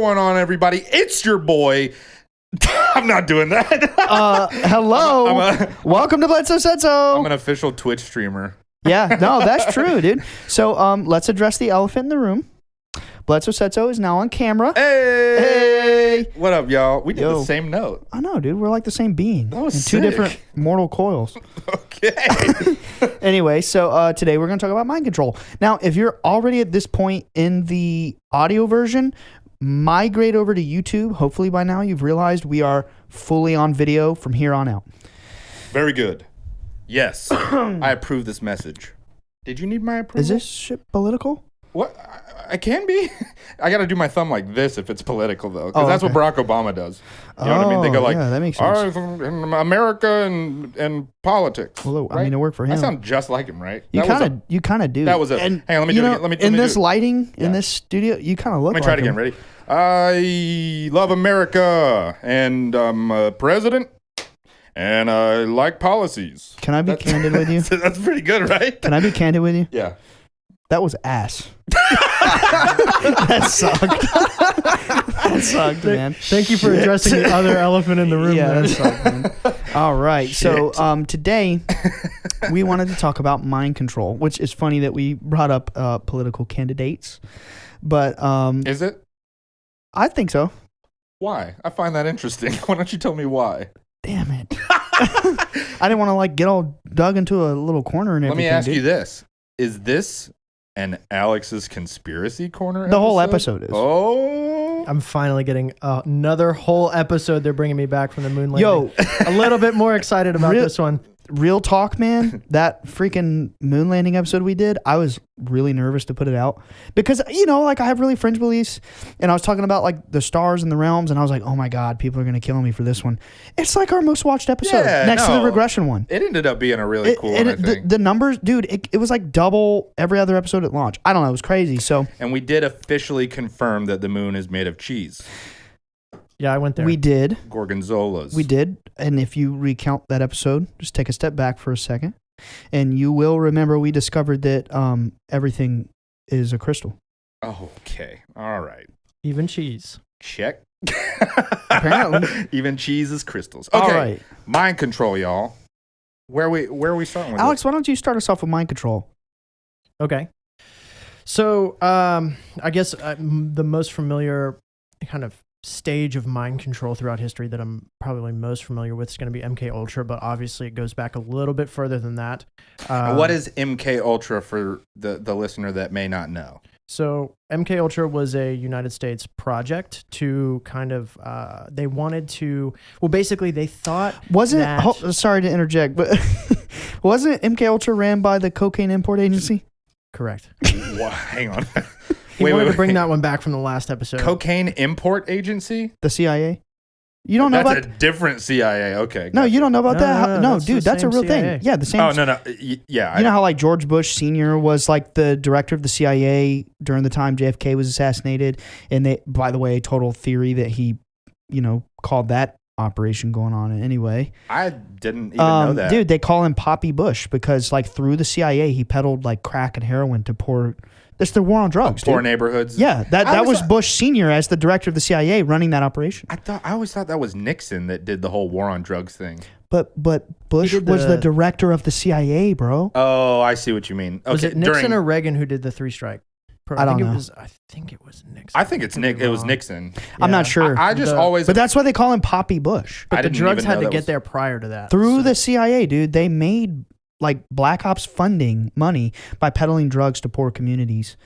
going on, everybody? It's your boy. I'm not doing that. Hello. Welcome to Bledsoe Said So. I'm an official Twitch streamer. Yeah, no, that's true, dude. So let's address the elephant in the room. Bledsoe Said So is now on camera. Hey! What up, y'all? We did Yo. the same note. I know, dude. We're like the same being. That was in two sick. different mortal coils. Okay. Anyway, so today we're going to talk about mind control. Now, if you're already at this point in the audio version, migrate over to YouTube. Hopefully by now you've realized we are fully on video from here on out. Very good. Yes. I approve this message. Did you need my approval? Is this shit political? What? I can be. I got to do my thumb like this if it's political, though. Because that's okay. what Barack Obama does. You know what I mean? They go like, yeah, that makes sense. In America and politics. Well, I right? mean, it worked for him. I sound just like him, right? You kind of do. That was a. And, hang on, let me do it again. Let me in do this it. lighting, in Yeah. this studio, you kind of look like Let me try it again. him. Ready? I love America, and I'm a president, and I like policies. Can I be candid with you? That's pretty good, right? Can I be candid with you? Yeah. That was ass. That sucked. That sucked, man. Thank you for addressing the other elephant in the room. Yeah, there. that sucked, man. All right. So today we wanted to talk about mind control, which is funny that we brought up political candidates. But Is it? I think so. Why? I find that interesting. Why don't you tell me why? Damn it. I didn't want to get all dug into a little corner and Let everything. me ask dude. you this. Is this an Alex's conspiracy corner The whole episode is. Oh. I'm finally getting another whole episode. They're bringing me back from the moon landing. Yo. A little bit more excited about this one. Real talk, man. That freaking moon landing episode we did, I was really nervous to put it out because, I have really fringe beliefs, and I was talking about the stars and the realms, and I was like, oh my God, people are going to kill me for this one. It's like our most watched episode next to the regression one. It ended up being a really cool one, I think. The numbers, dude, it was like double every other episode at launch. I don't know. It was crazy. So, And we did officially confirm that the moon is made of cheese. Yeah, I went there. we did. Gorgonzolas. We did. And if you recount that episode, just take a step back for a second, and you will remember we discovered that everything is a crystal. Okay. All right. Even cheese. Check. Apparently. Even cheese is crystals. Okay. All right. Mind control, y'all. Where are we starting with Alex, this? why don't you start us off with mind control? Okay. So, I guess the most familiar kind of stage of mind control throughout history that I'm probably most familiar with is going to be MKUltra, but obviously it goes back a little bit further than that. What is MKUltra for the listener that may not know? So MKUltra was a United States project to kind of, they wanted to, well, basically they thought sorry to interject, but wasn't MKUltra ran by the Cocaine Import Agency? Correct. Hang on. He wanted to bring that one back from the last episode. Cocaine Import Agency? The CIA? You don't know That's about a different CIA. Okay. No, gotcha. you don't know about that? No, No, dude, that's a the real same CIA. thing. Yeah, the same. Oh, no. Yeah. You know how George Bush Sr. was the director of the CIA during the time JFK was assassinated, and they, by the way, total theory that he, called that operation going on anyway. I didn't even know that. Dude, they call him Poppy Bush because through the CIA he peddled crack and heroin to poor. That's the war on drugs. Poor dude. neighborhoods. Yeah, that was Bush Sr. as the director of the CIA running that operation. I always thought that was Nixon that did the whole war on drugs thing. But Bush was the director of the CIA, bro. Oh, I see what you mean. Okay, Was it Nixon or Reagan who did the three strike? I don't know. I think it was Nixon. I think it was Nixon. I'm not sure. I just always. But that's why they call him Poppy Bush. But I the didn't drugs even had know to that get was- there prior to that. Through the CIA, dude, they made Black Ops funding money by peddling drugs to poor communities.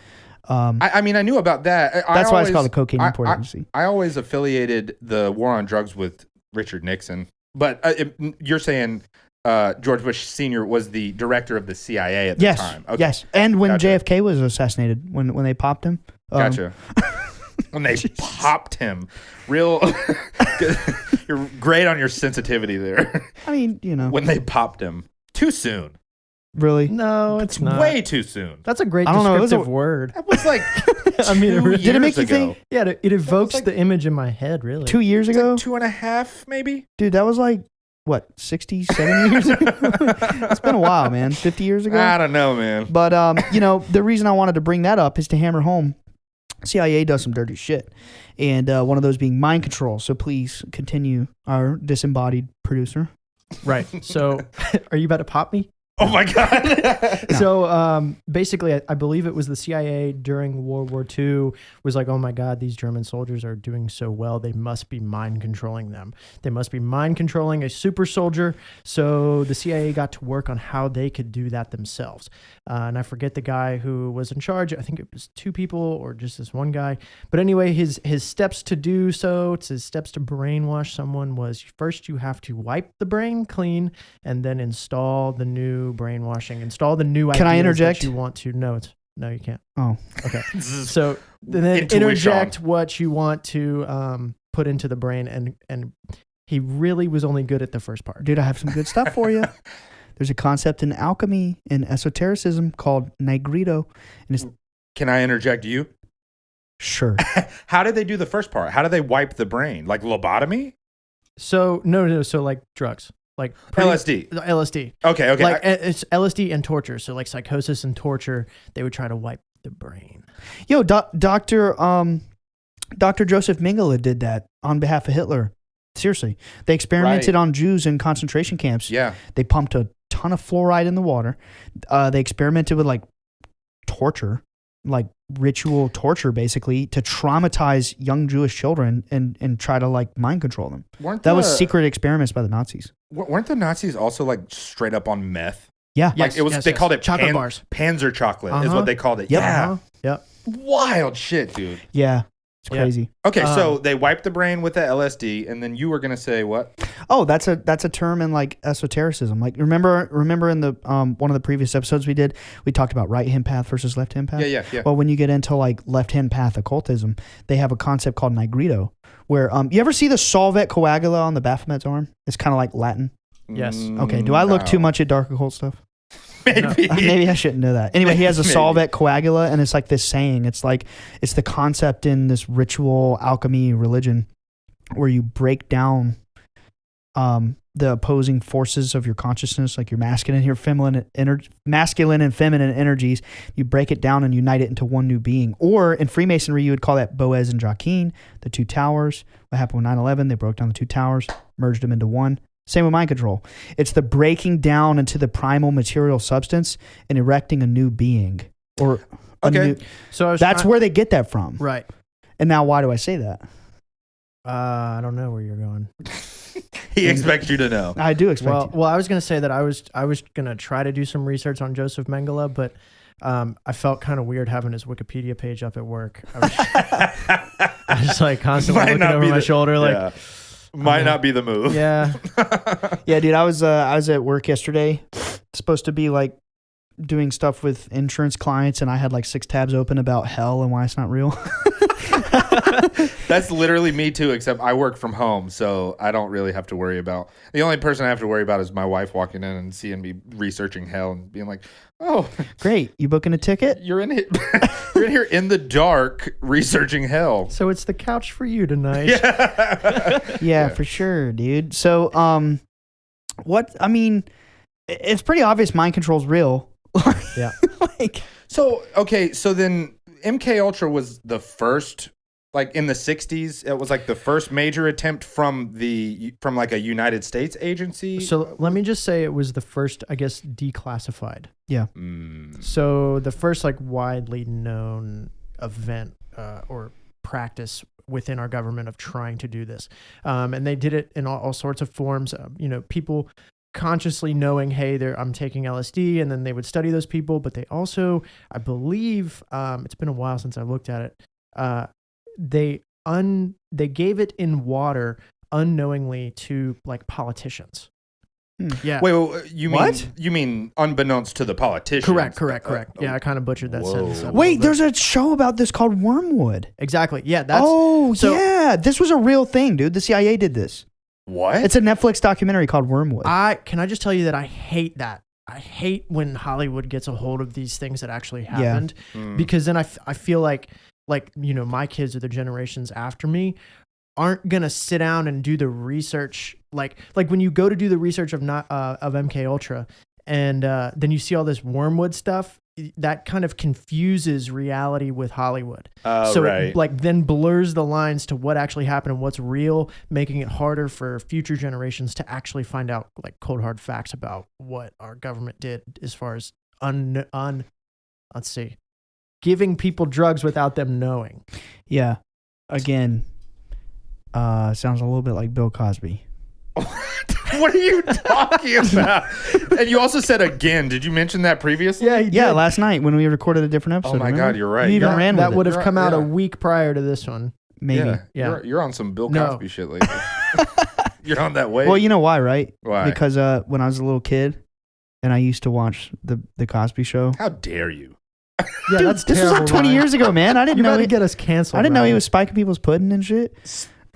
I mean, I knew about that. That's why it's called the Cocaine Import Agency. I always affiliated the war on drugs with Richard Nixon. But you're saying George Bush Sr. was the director of the CIA at the time. Okay. Yes, and when Gotcha. JFK was assassinated, when they popped him. Gotcha. When they popped him. You're great on your sensitivity there. I mean, When they popped him. Too soon. Really? No, it's not. Way too soon. That's a great I don't know, it was descriptive word. That was I mean, it really- Did it make you think? Yeah, it evokes the image in my head, really. 2 years ago? 2.5, maybe? Dude, that was 60, 70 years ago? It's been a while, man. 50 years ago? I don't know, man. But, the reason I wanted to bring that up is to hammer home CIA does some dirty shit, and one of those being mind control. So please continue, our disembodied producer. Right. So, are you about to pop me? Oh my God. So basically, I believe it was the CIA during World War II was like, oh my God, these German soldiers are doing so well. They must be mind controlling them. They must be mind controlling a super soldier. So the CIA got to work on how they could do that themselves. And I forget the guy who was in charge. I think it was 2 people or just this one guy. But anyway, his steps to do so, his steps to brainwash someone was first you have to wipe the brain clean and then install the new brainwashing, install the new ideas. Can I interject? That you want to. No, you can't. Oh, okay. So then interject what you want to put into the brain, and he really was only good at the first part. dude, I have some good stuff for you. There's a concept in alchemy and esotericism called Negrito, and it's Can I interject you? sure. How did they do the first part? How do they wipe the brain? Like lobotomy? So no. So like drugs, like LSD. LSD. Okay. Like it's LSD and torture. So like psychosis and torture, they would try to wipe the brain. Yo, Dr. Joseph Mengele did that on behalf of Hitler. Seriously, they experimented on Jews in concentration camps. Yeah. They pumped a ton of fluoride in the water. They experimented with like torture, like ritual torture, basically to traumatize young Jewish children and try to like mind control them. That was secret experiments by the Nazis. Weren't the Nazis also like straight up on meth? Yeah. Like they called it chocolate bars. Panzer chocolate is what they called it. Yep. Yeah. Yep. Wild shit, dude. Yeah. It's crazy. Okay, so they wiped the brain with the LSD, and then you were gonna say what? Oh, that's a term in like esotericism. Like remember in the one of the previous episodes we did, we talked about right hand path versus left hand path. Yeah. Well, when you get into like left hand path occultism, they have a concept called Negrito, where you ever see the Solvet coagula on the Baphomet's arm? It's kind of like Latin. Yes. Okay. Do I look too much at dark occult stuff? Maybe. Maybe I shouldn't know that. Anyway, he has a Solvet coagula, and it's like this saying. It's like it's the concept in this ritual alchemy religion where you break down the opposing forces of your consciousness, like your masculine and feminine energies. You break it down and unite it into one new being. Or in Freemasonry, you would call that Boaz and Joaquin, the 2 towers. What happened with 9/11? They broke down the 2 towers, merged them into one. Same with mind control. It's the breaking down into the primal material substance and erecting a new being. Or So that's where they get that from. Right. And now why do I say that? I don't know where you're going. He expects you to know. I do expect Well, I was going to say that I was going to try to do some research on Joseph Mengele, but I felt kind of weird having his Wikipedia page up at work. I was like constantly looking over my shoulder, like. Might not be the move. Yeah. Yeah, dude, I was at work yesterday. Supposed to be like doing stuff with insurance clients, and I had like 6 tabs open about hell and why it's not real. That's literally me too, except I work from home, so I don't really have to worry about. The only person I have to worry about is my wife walking in and seeing me researching hell and being like, "Oh, great, you booking a ticket? You're in it. You're in here in the dark researching hell." So it's the couch for you tonight. Yeah, for sure, dude. So, it's pretty obvious mind control's real. Yeah. So then MKUltra was the first, like in the 60s, it was like the first major attempt from like a United States agency. So let me just say it was the first, I guess, declassified. Yeah. So the first like widely known event or practice within our government of trying to do this. And they did it in all sorts of forms. People consciously knowing, hey, I'm taking LSD, and then they would study those people. But they also, I believe, it's been a while since I looked at it. They gave it in water unknowingly to like politicians. Yeah. Wait, you mean unbeknownst to the politicians? Correct. Yeah, I kind of butchered that sentence. Wait, there's a show about this called Wormwood. Exactly. Yeah. Yeah. This was a real thing, dude. The CIA did this. What? It's a Netflix documentary called Wormwood. Can I just tell you that I hate that. I hate when Hollywood gets a hold of these things that actually happened, because then I feel like my kids or the generations after me aren't gonna sit down and do the research like when you go to do the research of MKUltra and then you see all this Wormwood stuff. that kind of confuses reality with Hollywood. Oh, So right. it like then blurs the lines to what actually happened and what's real, making it harder for future generations to actually find out like cold hard facts about what our government did as far as let's see, giving people drugs without them knowing. Yeah. Again, sounds a little bit like Bill Cosby. What are you talking about? And you also said again. Did you mention that previously? Yeah, he Yeah, did. last night when we recorded a different episode. Oh my remember? God, you're right. You even Yeah, ran that with would it. have come out Yeah. a week prior to this one. Maybe. Yeah. You're on some Bill No. Cosby shit lately. You're on that way. Well, you know why, right? Why? Because when I was a little kid and I used to watch the Cosby Show. How dare you? Yeah, Dude, that's this was terrible, like 20 Ryan. years ago, man. I didn't You're know about to he, get us canceled. I didn't know he Ryan. was spiking people's pudding and shit.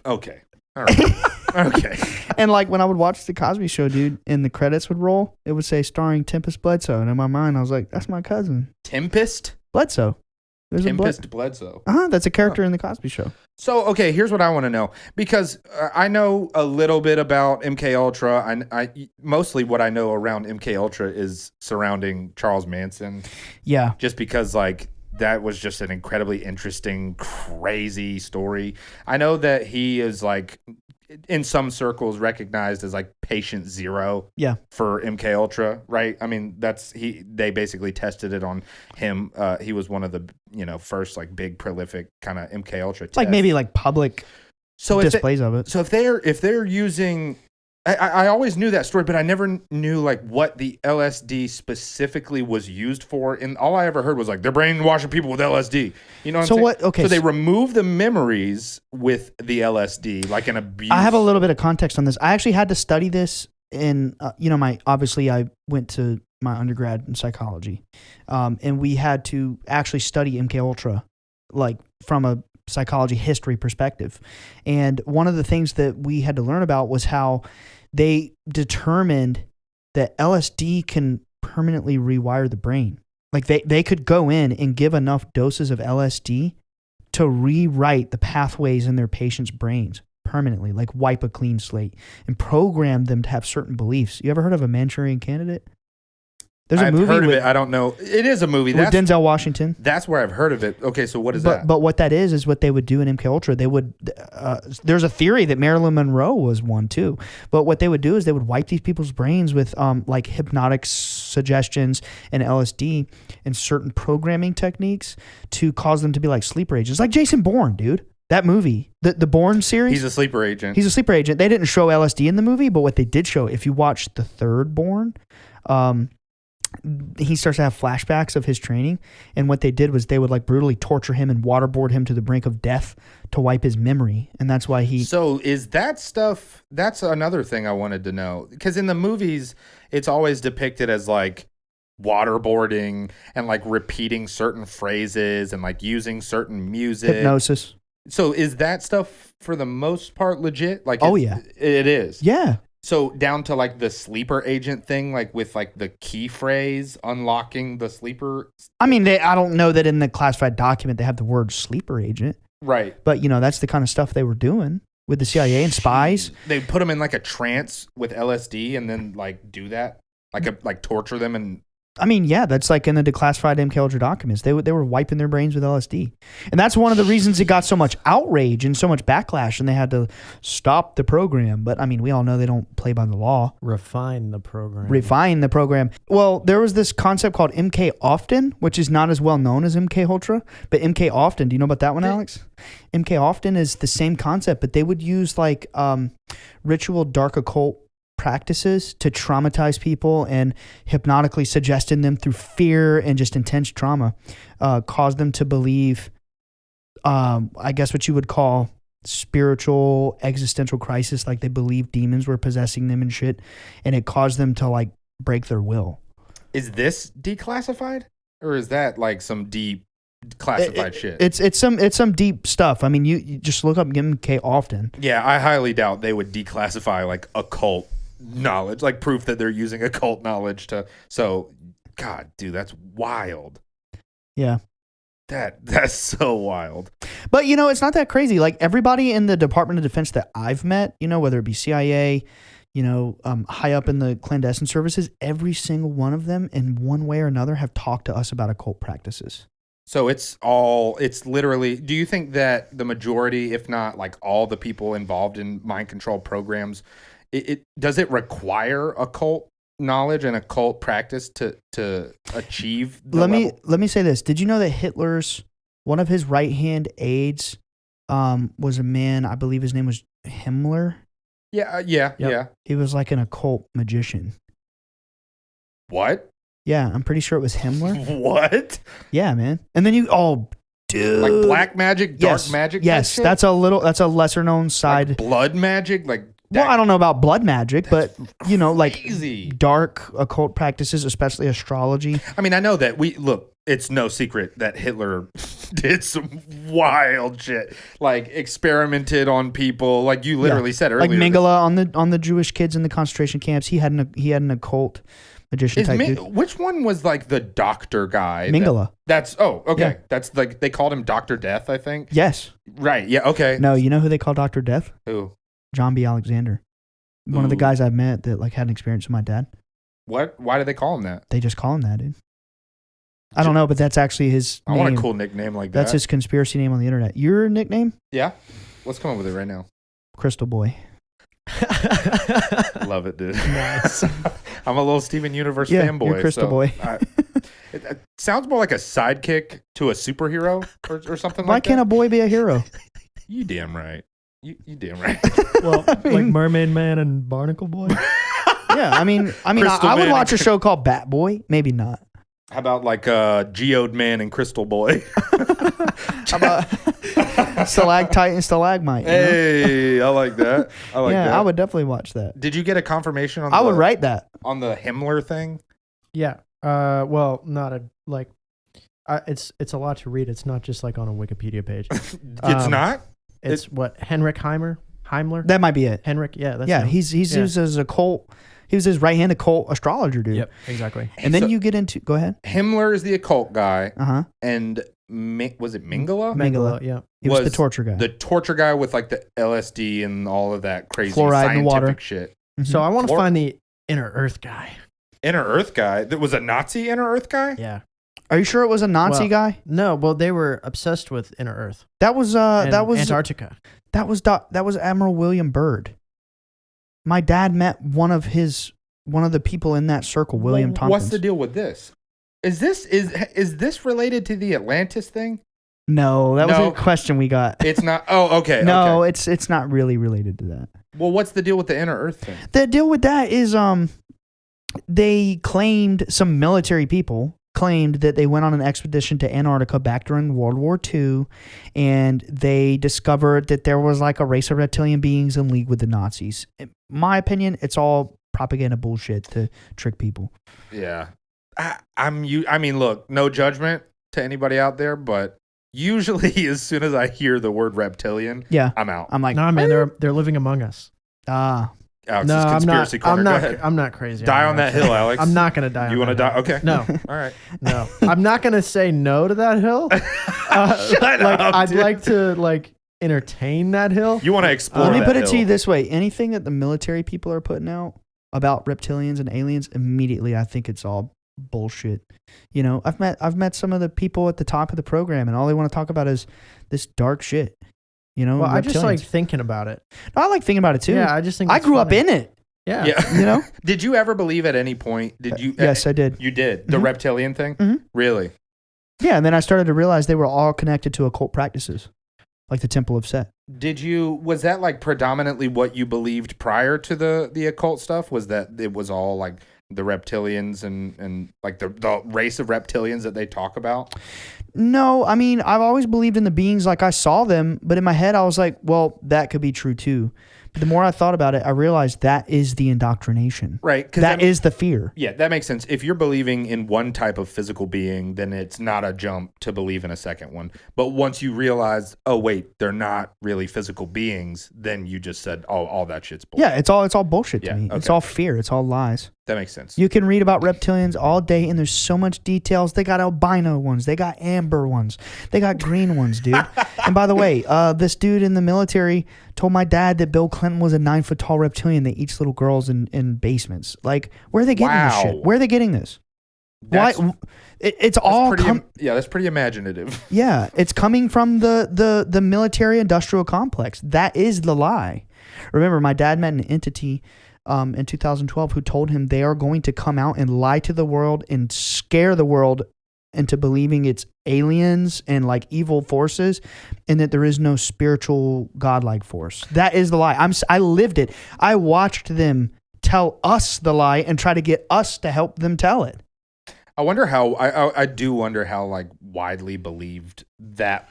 Okay. All right. Okay. And like when I would watch the Cosby Show, dude, and the credits would roll, it would say starring Tempest Bledsoe, and in my mind, I was like, "That's my cousin, Tempest? Bledsoe." There's Tempest Bledsoe. That's a character in the Cosby Show. So, okay, here's what I want to know. Because I know a little bit about MKUltra. I mostly what I know around MKUltra is surrounding Charles Manson. Yeah, Just because, like, that was just an incredibly interesting, crazy story. I know that he is, like, in some circles recognized as, like, patient zero yeah. for MKUltra, right? I mean, they basically tested it on him. He was one of the, first, like, big, prolific kind of MKUltra tests. Like maybe like public displays of it. So if they're using, I always knew that story, but I never knew like what the LSD specifically was used for. And all I ever heard was like they're brainwashing people with LSD. You know what I'm So saying? what? Okay, So they remove the memories with the LSD, like an abuse. I have a little bit of context on this. I actually had to study this in, obviously I went to my undergrad in psychology, and we had to actually study MKUltra, like from a psychology history perspective. And one of the things that we had to learn about was how they determined that LSD can permanently rewire the brain. Like they could go in and give enough doses of LSD to rewrite the pathways in their patients' brains permanently, like wipe a clean slate and program them to have certain beliefs. You ever heard of a Manchurian Candidate? There's a I've movie heard of with, it. I don't know. It is a movie. with Denzel Washington. That's where I've heard of it. Okay, so what is But that? but what that is what they would do in MKUltra. They would there's a theory that Marilyn Monroe was one too. But what they would do is they would wipe these people's brains with like hypnotic suggestions and LSD and certain programming techniques to cause them to be like sleeper agents, like Jason Bourne, dude. That movie, the Bourne series. He's a sleeper agent. He's a sleeper agent. They didn't show LSD in the movie, but what they did show, if you watch the third Bourne, he starts to have flashbacks of his training, and what they did was they would like brutally torture him and waterboard him to the brink of death to wipe his memory, and that's why he. So is that stuff? That's another thing I wanted to know, because in the movies, it's always depicted as like waterboarding and like repeating certain phrases and like using certain music. Hypnosis. So is that stuff for the most part legit? Like, Oh, yeah. It is. Yeah. So down to like the sleeper agent thing, like with like the key phrase unlocking the sleeper. I mean, I don't know that in the classified document they have the word sleeper agent, Right. but that's the kind of stuff they were doing with the CIA and spies. They put them in like a trance with LSD and then like do that, like torture them and. I mean, yeah, that's like in the declassified MKUltra documents. They were wiping their brains with LSD. And that's one of the reasons it got so much outrage and so much backlash, and they had to stop the program. But, I mean, we all know they don't play by the law. Refine the program. Refine the program. Well, there was this concept called MK Often, which is not as well known as MKUltra. But MK Often, do you know about that one, Alex? MK Often is the same concept, but they would use like ritual dark occult practices to traumatize people and hypnotically suggesting them through fear and just intense trauma, cause them to believe, I guess what you would call spiritual existential crisis, like they believed demons were possessing them and shit, and it caused them to like break their will. Is this declassified, or is that like some deep classified shit? It's some deep stuff. I mean, you just look up MK Often. Yeah, I highly doubt they would declassify like occult knowledge, like proof that they're using occult knowledge to. So, God, dude, that's wild. Yeah. That's so wild. But, it's not that crazy. Like, everybody in the Department of Defense that I've met, whether it be CIA, high up in the clandestine services, every single one of them in one way or another have talked to us about occult practices. So it's literally, do you think that the majority, if not like all the people involved in mind control programs, does it require occult knowledge and occult practice to achieve the level? Let me say this. Did you know that Hitler's, one of his right-hand aides was a man, I believe his name was Himmler? Yeah. He was like an occult magician. What? Yeah, I'm pretty sure it was Himmler. What? Yeah, man. And then dude. Like black magic, dark magic? Yes, shit? that's a lesser known side. Like blood magic? Well, I don't know about blood magic, but crazy. Dark occult practices, especially astrology. I mean, I know that it's no secret that Hitler did some wild shit, like experimented on people, like you literally said earlier. Like Mengele on the Jewish kids in the concentration camps. He had an occult magician type dude. Which one was like the doctor guy? Mengele. That's okay. Yeah. That's like they called him Dr. Death, I think. Yes. Right. Yeah. Okay. No, you know who they call Dr. Death? Who? John B. Alexander. One of the guys I met that like had an experience with my dad. What? Why do they call him that? They just call him that, dude. I don't know, but that's actually his name. I want a cool nickname like that. That's his conspiracy name on the internet. Your nickname? Yeah. Let's come up with it right now. Crystal Boy. Love it, dude. Nice. I'm a little Steven Universe Yeah, fanboy. you're Crystal Boy. It sounds more like a sidekick to a superhero or something Why like that. can't a boy be a hero? You damn right. You damn right. Well, like Mermaid Man and Barnacle Boy. Yeah, I mean, I would watch a show called Bat Boy. Maybe not. How about like Geode Man and Crystal Boy? How about Stalactite and Stalagmite? Hey, I like that. I would definitely watch that. Did you get a confirmation on? I would write that on the Himmler thing. Yeah. Well, not a like. It's a lot to read. It's not just like on a Wikipedia page. It's not. It's what Henrik Heimler. That might be it. Henrik. Yeah. That's yeah. him. He's used as a cult. He was his right-hand occult astrologer, dude. Yep. Exactly. And then you get into. Go ahead. Himmler is the occult guy. And was it Mengele? Mengele. Yeah. He was the torture guy. The torture guy with like the LSD and all of that crazy Fluoride in the water. scientific shit. Mm-hmm. So I want to find the Inner Earth guy. Inner Earth guy? That was a Nazi Inner Earth guy? Yeah. Are you sure it was a Nazi guy? No. Well, they were obsessed with Inner Earth. That was Antarctica. That was Admiral William Byrd. My dad met one of the people in that circle, William Tompkins. What's the deal with this? Is this related to the Atlantis thing? No, that was a question we got. It's not. Oh, okay. No, okay. It's not really related to that. Well, what's the deal with the Inner Earth thing? The deal with that is they claimed, some military people claimed that they went on an expedition to Antarctica back during World War II, and they discovered that there was like a race of reptilian beings in league with the Nazis. In my opinion, it's all propaganda bullshit to trick people. Yeah. I mean, look, no judgment to anybody out there, but usually as soon as I hear the word reptilian, I'm out. I'm like, no, man, they're living among us. Alex, no, conspiracy corner. Go ahead. I'm not crazy. Die on that hill, Alex. I'm not going to die. You want to die? Okay. No. All right. No. I'm not going to say no to that hill. I'd like to entertain that hill. You want to explore? Let me put it hill. to you this way: anything that the military people are putting out about reptilians and aliens, immediately I think it's all bullshit. You know, I've met some of the people at the top of the program, and all they want to talk about is this dark shit. You know, well, reptilians. I just like thinking about it. I like thinking about it too. Yeah, I just think I grew up in it. Yeah. You know? Did you ever believe at any point? Did you? Yes, I did. You did the reptilian thing. Mm-hmm. Really? Yeah, and then I started to realize they were all connected to occult practices, like the Temple of Set. Was that like predominantly what you believed prior to the occult stuff? Was that it was all like the reptilians and like the race of reptilians that they talk about? No, I mean, I've always believed in the beings like I saw them, but in my head I was like, well, that could be true too. But the more I thought about it, I realized that is the indoctrination. Right. That is the fear. Yeah, that makes sense. If you're believing in one type of physical being, then it's not a jump to believe in a second one. But once you realize, oh, wait, they're not really physical beings, then you just said, oh, all that shit's bullshit. Yeah, it's all bullshit to me. Okay. It's all fear. It's all lies. That makes sense. You can read about reptilians all day, and there's so much details. They got albino ones. They got amber ones. They got green ones, dude. And by the way, this dude in the military told my dad that Bill Clinton was a 9-foot tall reptilian that eats little girls in basements. Like, where are they getting this shit? Where are they getting this? Why? It's all that's pretty imaginative. Yeah, it's coming from the military industrial complex. That is the lie. Remember, my dad met an entity in 2012 who told him they are going to come out and lie to the world and scare the world into believing it's aliens and like evil forces, and that there is no spiritual godlike force. That is the lie. I lived it. I watched them tell us the lie and try to get us to help them tell it. I wonder how I do wonder how like widely believed that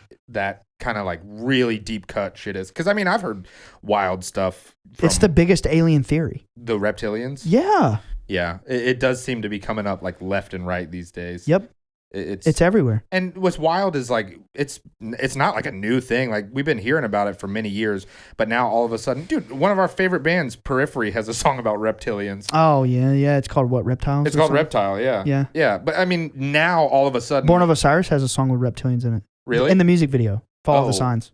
kind of like really deep cut shit is. Because I mean, I've heard wild stuff. It's the biggest alien theory. The reptilians. Yeah. Yeah, it does seem to be coming up like left and right these days. Yep. It's everywhere. And what's wild is like it's not like a new thing. Like we've been hearing about it for many years, but now all of a sudden, dude, one of our favorite bands, Periphery, has a song about reptilians. Oh yeah. It's called what? Reptiles? It's called Reptile. Yeah. Yeah. But I mean, now all of a sudden, Born of Osiris has a song with reptilians in it. Really? In the music video, Follow the Signs.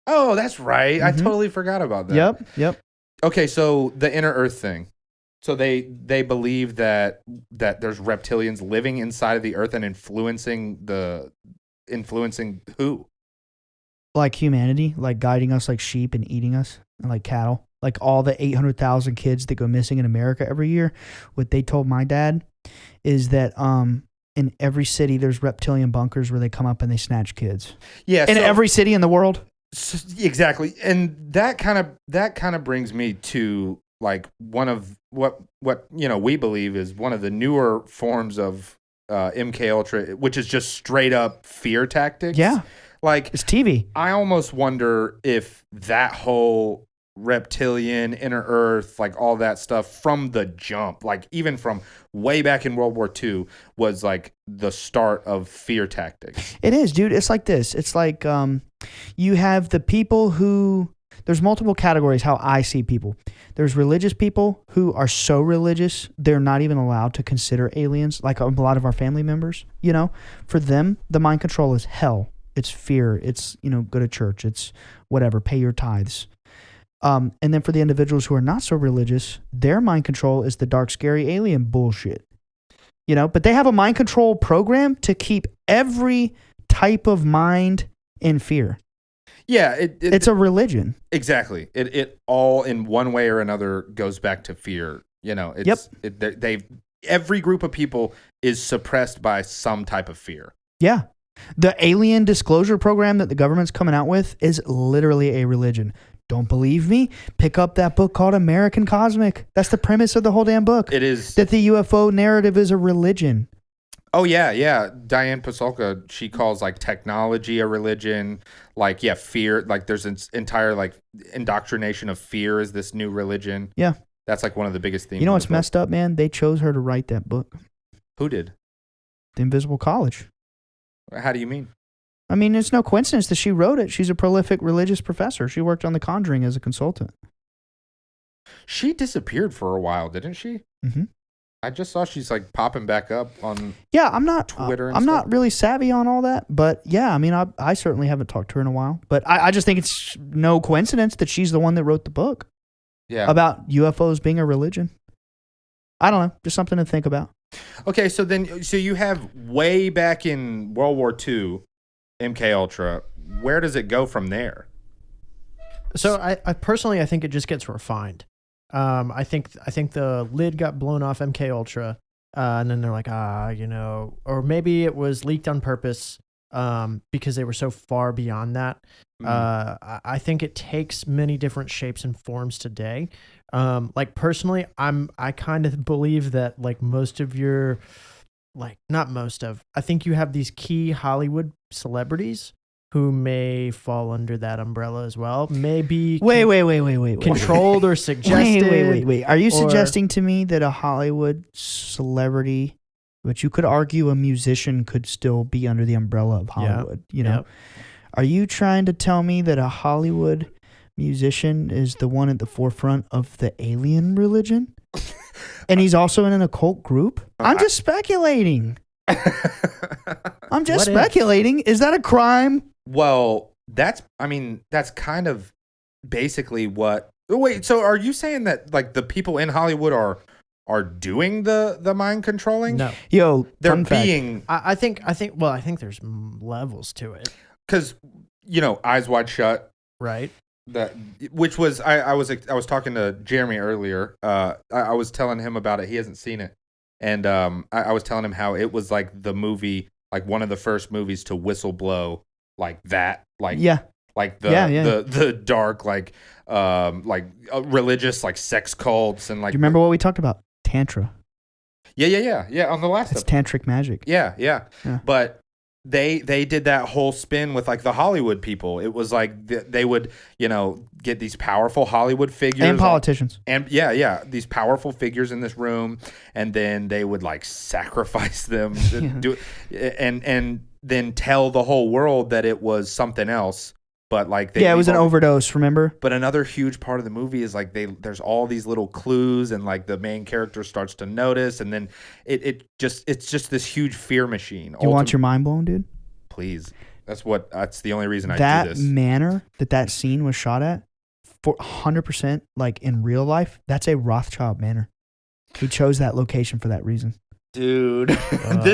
Oh, that's right. I totally forgot about that. Yep. Okay, so the Inner Earth thing. So they believe that there's reptilians living inside of the earth and influencing who? Like humanity, like guiding us like sheep and eating us and like cattle. Like all the 800,000 kids that go missing in America every year. What they told my dad is that in every city there's reptilian bunkers where they come up and they snatch kids. Yeah, in every city in the world. Exactly. And that kind of brings me to like one of what we believe is one of the newer forms of MKUltra, which is just straight up fear tactics. Yeah, like it's TV. I almost wonder if that whole reptilian, inner earth, like all that stuff from the jump, like even from way back in World War II, was like the start of fear tactics. It is, dude. It's like this. It's like you have the people who. There's multiple categories how I see people. There's religious people who are so religious, they're not even allowed to consider aliens, like a lot of our family members, For them, the mind control is hell. It's fear. It's, go to church. It's whatever, pay your tithes. And then for the individuals who are not so religious, their mind control is the dark, scary alien bullshit. But they have a mind control program to keep every type of mind in fear. Yeah, it's a religion. Exactly. It all in one way or another goes back to fear. Every group of people is suppressed by some type of fear. Yeah. The alien disclosure program that the government's coming out with is literally a religion. Don't believe me? Pick up that book called American Cosmic. That's the premise of the whole damn book. It is. That the UFO narrative is a religion. Oh, yeah. Diane Pasulka, she calls like technology a religion. Like, yeah, fear. Like there's an entire like indoctrination of fear is this new religion. Yeah. That's like one of the biggest themes. You know what's messed up, man? They chose her to write that book. Who did? The Invisible College. How do you mean? I mean, it's no coincidence that she wrote it. She's a prolific religious professor. She worked on The Conjuring as a consultant. She disappeared for a while, didn't she? Mm-hmm. I just saw she's like popping back up on I'm not Twitter and I'm stuff. not really savvy on all that, but yeah, I mean, I certainly haven't talked to her in a while. But I just think it's no coincidence that she's the one that wrote the book about UFOs being a religion. I don't know, just something to think about. Okay, so you have way back in World War II, MKUltra. Where does it go from there? So I personally think it just gets refined. I think the lid got blown off MKUltra, and then they're like, or maybe it was leaked on purpose, because they were so far beyond that. I think it takes many different shapes and forms today. Like personally, I kind of believe that like most of your, like not most of, I think you have these key Hollywood celebrities who may fall under that umbrella as well. Maybe wait. Controlled or suggested. Wait. Are you suggesting to me that a Hollywood celebrity, which you could argue a musician could still be under the umbrella of Hollywood, Yep. Are you trying to tell me that a Hollywood musician is the one at the forefront of the alien religion? And he's also in an occult group? I'm just speculating. I'm just speculating. Is that a crime? Well, that's kind of basically what. Oh, wait, so are you saying that like the people in Hollywood are doing the mind controlling? No, Yo, They're fun fact. being, I think there's levels to it, because Eyes Wide Shut, right? which was I was talking to Jeremy earlier. I was telling him about it. He hasn't seen it, and I was telling him how it was like the movie, like one of the first movies to whistle blow like that, like Yeah. like Yeah. the dark like religious like sex cults and like. Do you remember what we talked about? Tantra. Yeah on the last It's episode. tantric magic. Yeah. But they did that whole spin with like the Hollywood people. It was like they would get these powerful Hollywood figures And politicians. and these powerful figures in this room, and then they would like sacrifice them and then tell the whole world that it was something else. But like It was an overdose, remember? But another huge part of the movie is like there's all these little clues, and like the main character starts to notice, and then it's just this huge fear machine. You want your mind blown, dude? Please. That's the only reason I do That this. manner that scene was shot at, for 100%, like in real life, that's a Rothschild manor. He chose that location for that reason. Dude,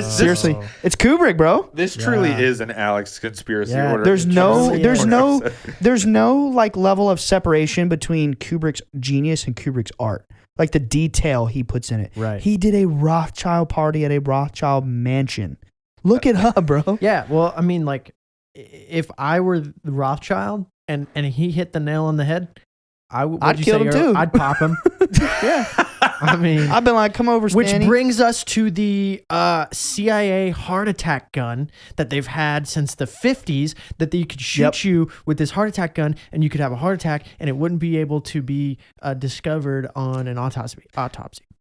Seriously, it's Kubrick, bro. This truly Yeah. is an Alex conspiracy Yeah. order. There's There's no like level of separation between Kubrick's genius and Kubrick's art. Like the detail he puts in it. Right. He did a Rothschild party at a Rothschild mansion. Look it up, bro. Yeah, well, I mean, like, if I were the Rothschild and he hit the nail on the head, I'd kill him too. I'd pop him. Yeah. I mean, I've been like, come over, which Stanny. brings us to the CIA heart attack gun that they've had since the 50s, that you could shoot you with this heart attack gun and you could have a heart attack and it wouldn't be able to be discovered on an autopsy.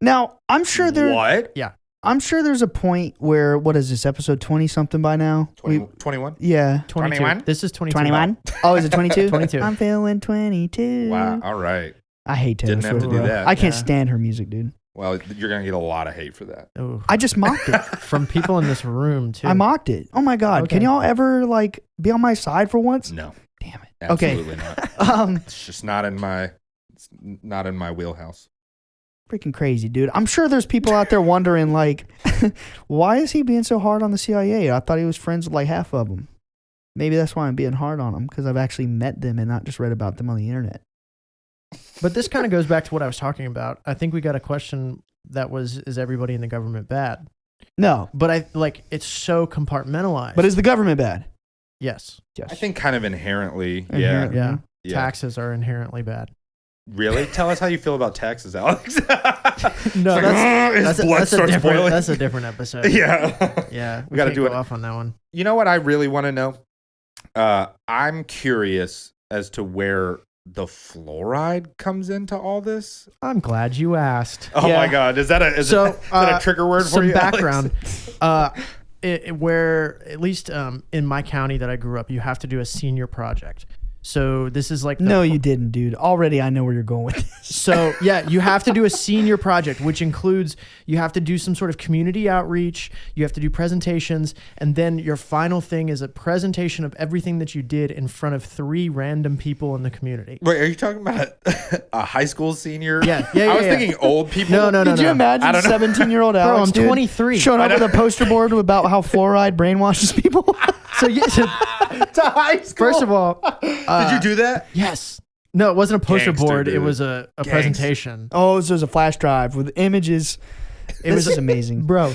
Now, I'm sure What? Yeah. I'm sure there's a point where, what is this, episode 20 something by now? 21? Yeah. 22. 21? This is 22. 21? Oh, is it 22? 22. I'm feeling 22. Wow. All right. I hate Taylor Didn't have to Swift, do bro. that. I can't Yeah. stand her music, dude. Well, you're going to get a lot of hate for that. Ooh. I just mocked it. From people in this room, too. I mocked it. Oh my God. Okay. Can y'all ever like be on my side for once? No. Damn it. Absolutely not. Okay. It's just not in my wheelhouse. Freaking crazy, dude. I'm sure there's people out there wondering, like, why is he being so hard on the CIA? I thought he was friends with like half of them. Maybe that's why I'm being hard on them, because I've actually met them and not just read about them on the internet. But this kind of goes back to what I was talking about. I think we got a question that was, is everybody in the government bad? No. But it's so compartmentalized. But is the government bad? Yes. Yes. I think kind of inherently. Inherently. Yeah. Yeah. Taxes are inherently bad. Really? Tell us how you feel about taxes, Alex. No, His blood starts boiling. That's a different episode. Yeah. Yeah. We gotta can't do go it. off on that one. You know what I really want to know? I'm curious as to where the fluoride comes into all this. I'm glad you asked. Oh Yeah. my God. Is that a trigger word for some you, Alex? background. Where, at least in my county that I grew up, you have to do a senior project. So this is like No, you didn't, dude. Already I know where you're going with this. So yeah, you have to do a senior project, which includes you have to do some sort of community outreach, you have to do presentations, and then your final thing is a presentation of everything that you did in front of 3 random people in the community. Wait, are you talking about a high school senior? Yeah. I was thinking old people. No. Did you imagine I don't know. 17-year-old Bro, Alex, I'm dude, 23. showing up with a poster board about how fluoride brainwashes people? So yeah, To high school. first of all, Did you do that? yes. No, it wasn't a poster Gangster, board. It dude. was a presentation. Oh, so it was a flash drive with images. It was amazing. Bro,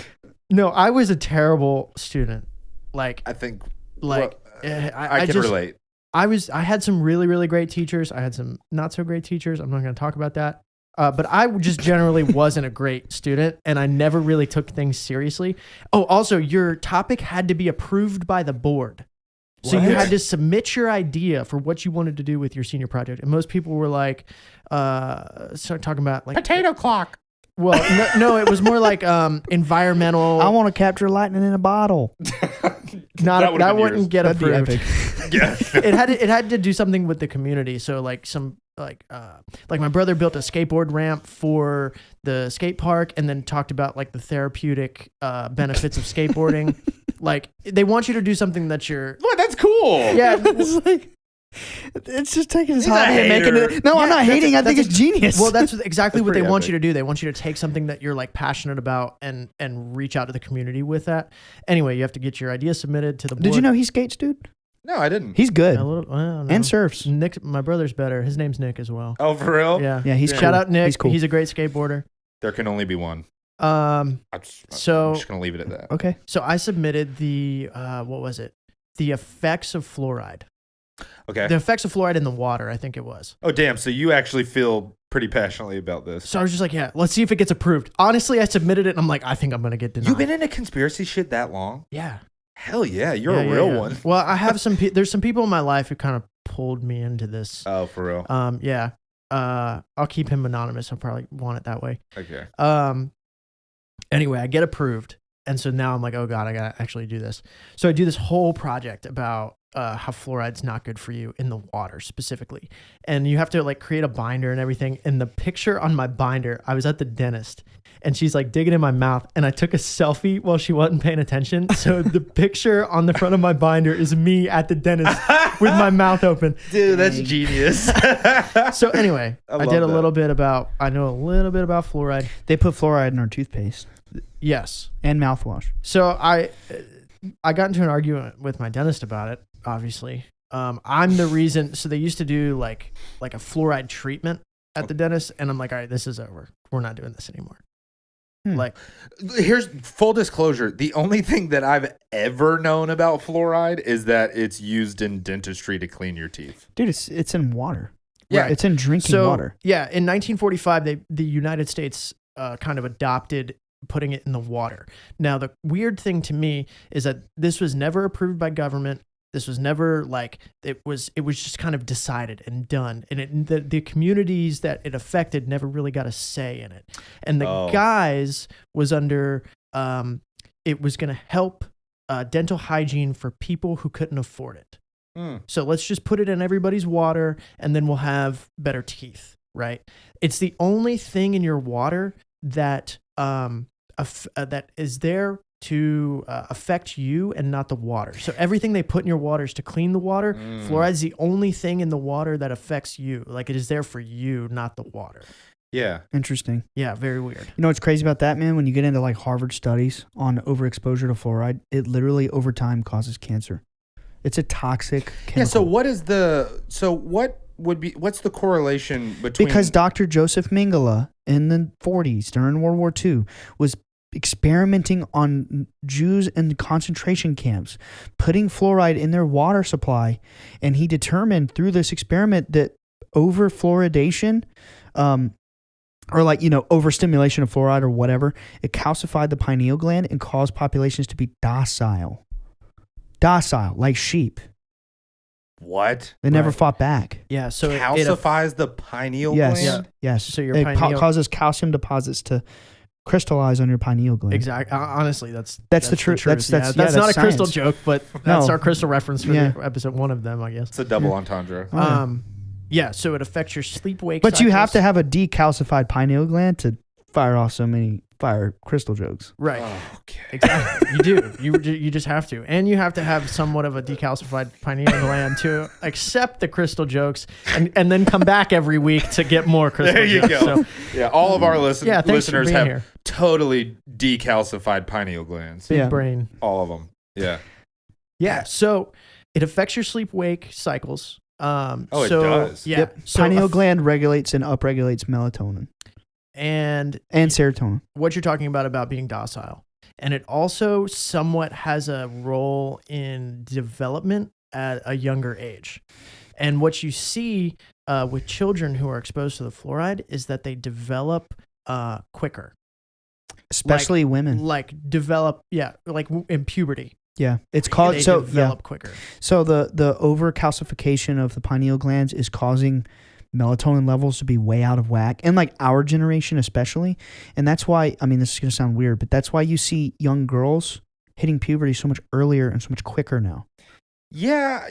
no, I was a terrible student. Like, I think. like I can just, relate. I had some really, really great teachers. I had some not so great teachers. I'm not going to talk about that. But I just generally wasn't a great student, and I never really took things seriously. Oh, also, your topic had to be approved by the board. So you What? had to submit your idea for what you wanted to do with your senior project. And most people were like, start talking about like Potato clock. Well, no, it was more like environmental. I want to capture lightning in a bottle. That wouldn't get That'd be approved. epic. Yeah. It had to do something with the community. So like like my brother built a skateboard ramp for the skate park, and then talked about like the therapeutic benefits of skateboarding. Like they want you to do something that you're What? That's cool. yeah. It's like, It's just taking his He's a hobby and making hater. it. No, I'm Yeah, not hating. I think it's genius. Well, that's exactly That's what they pretty want epic. you to do. They want you to take something that you're like passionate about and reach out to the community with that. Anyway, you have to get your idea submitted to the board. Did you know he skates, dude? No, I didn't. He's good A little, well, no. and surfs. Nick, my brother's better. His name's Nick as well. Oh, for real? Yeah. Yeah, he's Yeah. cool. Shout out Nick. He's cool. He's a great skateboarder. There can only be one. Um, I'm So- just gonna leave it at that. Okay. so I submitted the what was it? The effects of fluoride. Okay. The effects of fluoride in the water, I think it was. Oh, damn. So you actually feel pretty passionately about this. So I was just like, yeah, let's see if it gets approved. Honestly, I submitted it and I'm like, I think I'm gonna get denied. You've been into conspiracy shit that long? Yeah. Hell yeah, you're Yeah, a yeah, real yeah. one. Well, I have some. There's some people in my life who kind of pulled me into this. Oh, for real. Yeah. I'll keep him anonymous. I'll probably want it that way. Okay. Anyway, I get approved. And so now I'm like, oh God, I got to actually do this. So I do this whole project about how fluoride's not good for you in the water specifically. And you have to like create a binder and everything. And the picture on my binder, I was at the dentist and she's like digging in my mouth and I took a selfie while she wasn't paying attention. So the picture on the front of my binder is me at the dentist with my mouth open. Dude, that's genius. So anyway, I I love did a that. little bit about, I know a little bit about fluoride. They put fluoride in our toothpaste Yes. and mouthwash. So I got into an argument with my dentist about it, obviously. I'm the reason. So they used to do like a fluoride treatment at the dentist. And I'm like, all right, this is over. We're not doing this anymore. Like, Here's full disclosure. The only thing that I've ever known about fluoride is that it's used in dentistry to clean your teeth. Dude, it's in water. Yeah. It's in drinking so water. yeah, in 1945, the United States kind of adopted putting it in the water. Now, the weird thing to me is that this was never approved by government. This was never like it was just kind of decided and done, and the communities that it affected never really got a say in it. And the guys was under it was going to help dental hygiene for people who couldn't afford it. So let's just put it in everybody's water, and then we'll have better teeth, right? It's the only thing in your water that that is there to affect you and not the water. So everything they put in your water is to clean the water. Fluoride is the only thing in the water that affects you. Like it is there for you, not the water. Yeah. Interesting. Yeah, very weird. You know what's crazy about that, man? When you get into like Harvard studies on overexposure to fluoride, it literally over time causes cancer. It's a toxic chemical. Yeah. So what's the correlation between? Because Dr. Joseph Mengele in the 40s during World War II was experimenting on Jews in concentration camps, putting fluoride in their water supply, and he determined through this experiment that over fluoridation, or like, overstimulation of fluoride or whatever, it calcified the pineal gland and caused populations to be docile, like sheep. What? They never fought back. Yeah, so it Calcifies the pineal Yes, gland? yes. So your it pineal- causes calcium deposits to crystallize on your pineal gland. exactly. Honestly, that's the truth. That's Yeah, that's not a crystal science. joke, but that's No. our crystal reference for Yeah. the episode one of them, I guess. It's a double entendre. Yeah, so it affects your sleep-wake But you have cycles. to have a decalcified pineal gland to fire off so many fire crystal jokes. Right. Oh, okay. Exactly. You do. You just have to. And you have to have somewhat of a decalcified pineal gland to accept the crystal jokes and then come back every week to get more crystal There you jokes. go. So, Yeah, all of our thanks for listeners being have here. totally decalcified pineal glands. Big Yeah. brain. All of them. Yeah. Yeah. So it affects your sleep-wake cycles. It does. Yeah. Yep. So Pineal gland regulates and upregulates melatonin and and serotonin. what you're talking about being docile. And it also somewhat has a role in development at a younger age. And what you see with children who are exposed to the fluoride is that they develop quicker. Especially women. Like in puberty. Yeah. It's called They so develop quicker. So the overcalcification of the pineal glands is causing melatonin levels to be way out of whack, and like our generation especially. And that's why, I mean, this is going to sound weird, but that's why you see young girls hitting puberty so much earlier and so much quicker now. Yeah,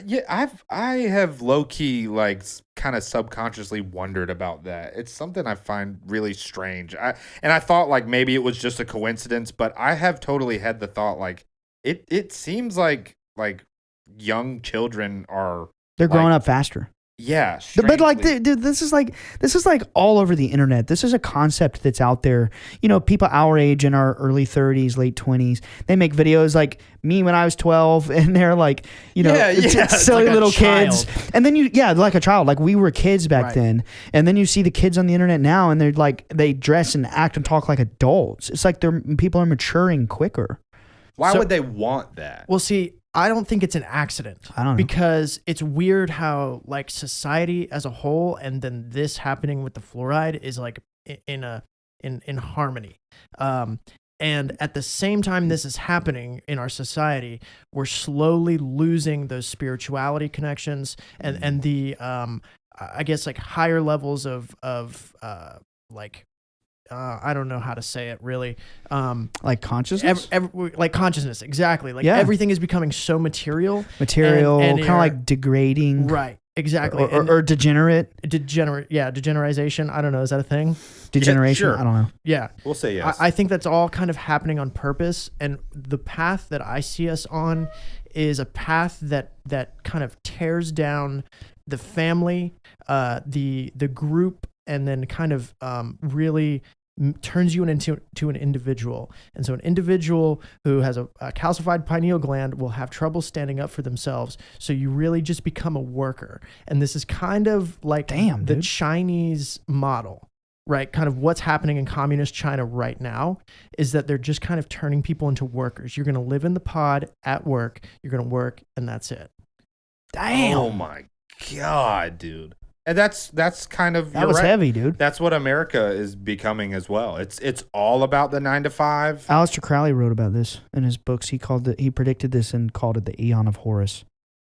I have low key like kind of subconsciously wondered about that. It's something I find really strange. I thought like maybe it was just a coincidence, but I have totally had the thought like it seems like young children are They're growing up faster. Yeah, But like, strangely. dude, this is like all over the internet. This is a concept that's out there. You know, people our age in our early 30s, late 20s, they make videos like me when I was 12, and they're like, you know, it's silly like a little child. kids. And then like a child, like we were kids back Right. then. And then you see the kids on the internet now, and they're like, they dress and act and talk like adults. It's like people are maturing quicker. Why So- would they want that? Well, see, I don't think it's an accident. I don't know. Because it's weird how like society as a whole, and then this happening with the fluoride is like in harmony. And at the same time this is happening in our society, we're slowly losing those spirituality connections and the I guess like higher levels of like I don't know how to say it really. Like consciousness? Like consciousness, exactly. Like Yeah. everything is becoming so material, Material, and kind of you're- like degrading. right? Exactly. Or degenerate. Degenerization. I don't know. Is that a thing? Degeneration. sure. I don't know. Yeah. We'll say yes. I think that's all kind of happening on purpose. And the path that I see us on is a path that kind of tears down the family, the group, and then kind of really turns you into an individual. And so an individual who has a calcified pineal gland will have trouble standing up for themselves. So you really just become a worker. And this is kind of like the dude. Chinese model, right? Kind of what's happening in communist China right now is that they're just kind of turning people into workers. You're going to live in the pod at work. You're going to work, and that's it. Damn. Oh my God, dude. And that's kind of, That you're was right. heavy, dude. That's what America is becoming as well. It's all about the 9 to 5. Aleister Crowley wrote about this in his books. He predicted this and called it the Eon of Horus.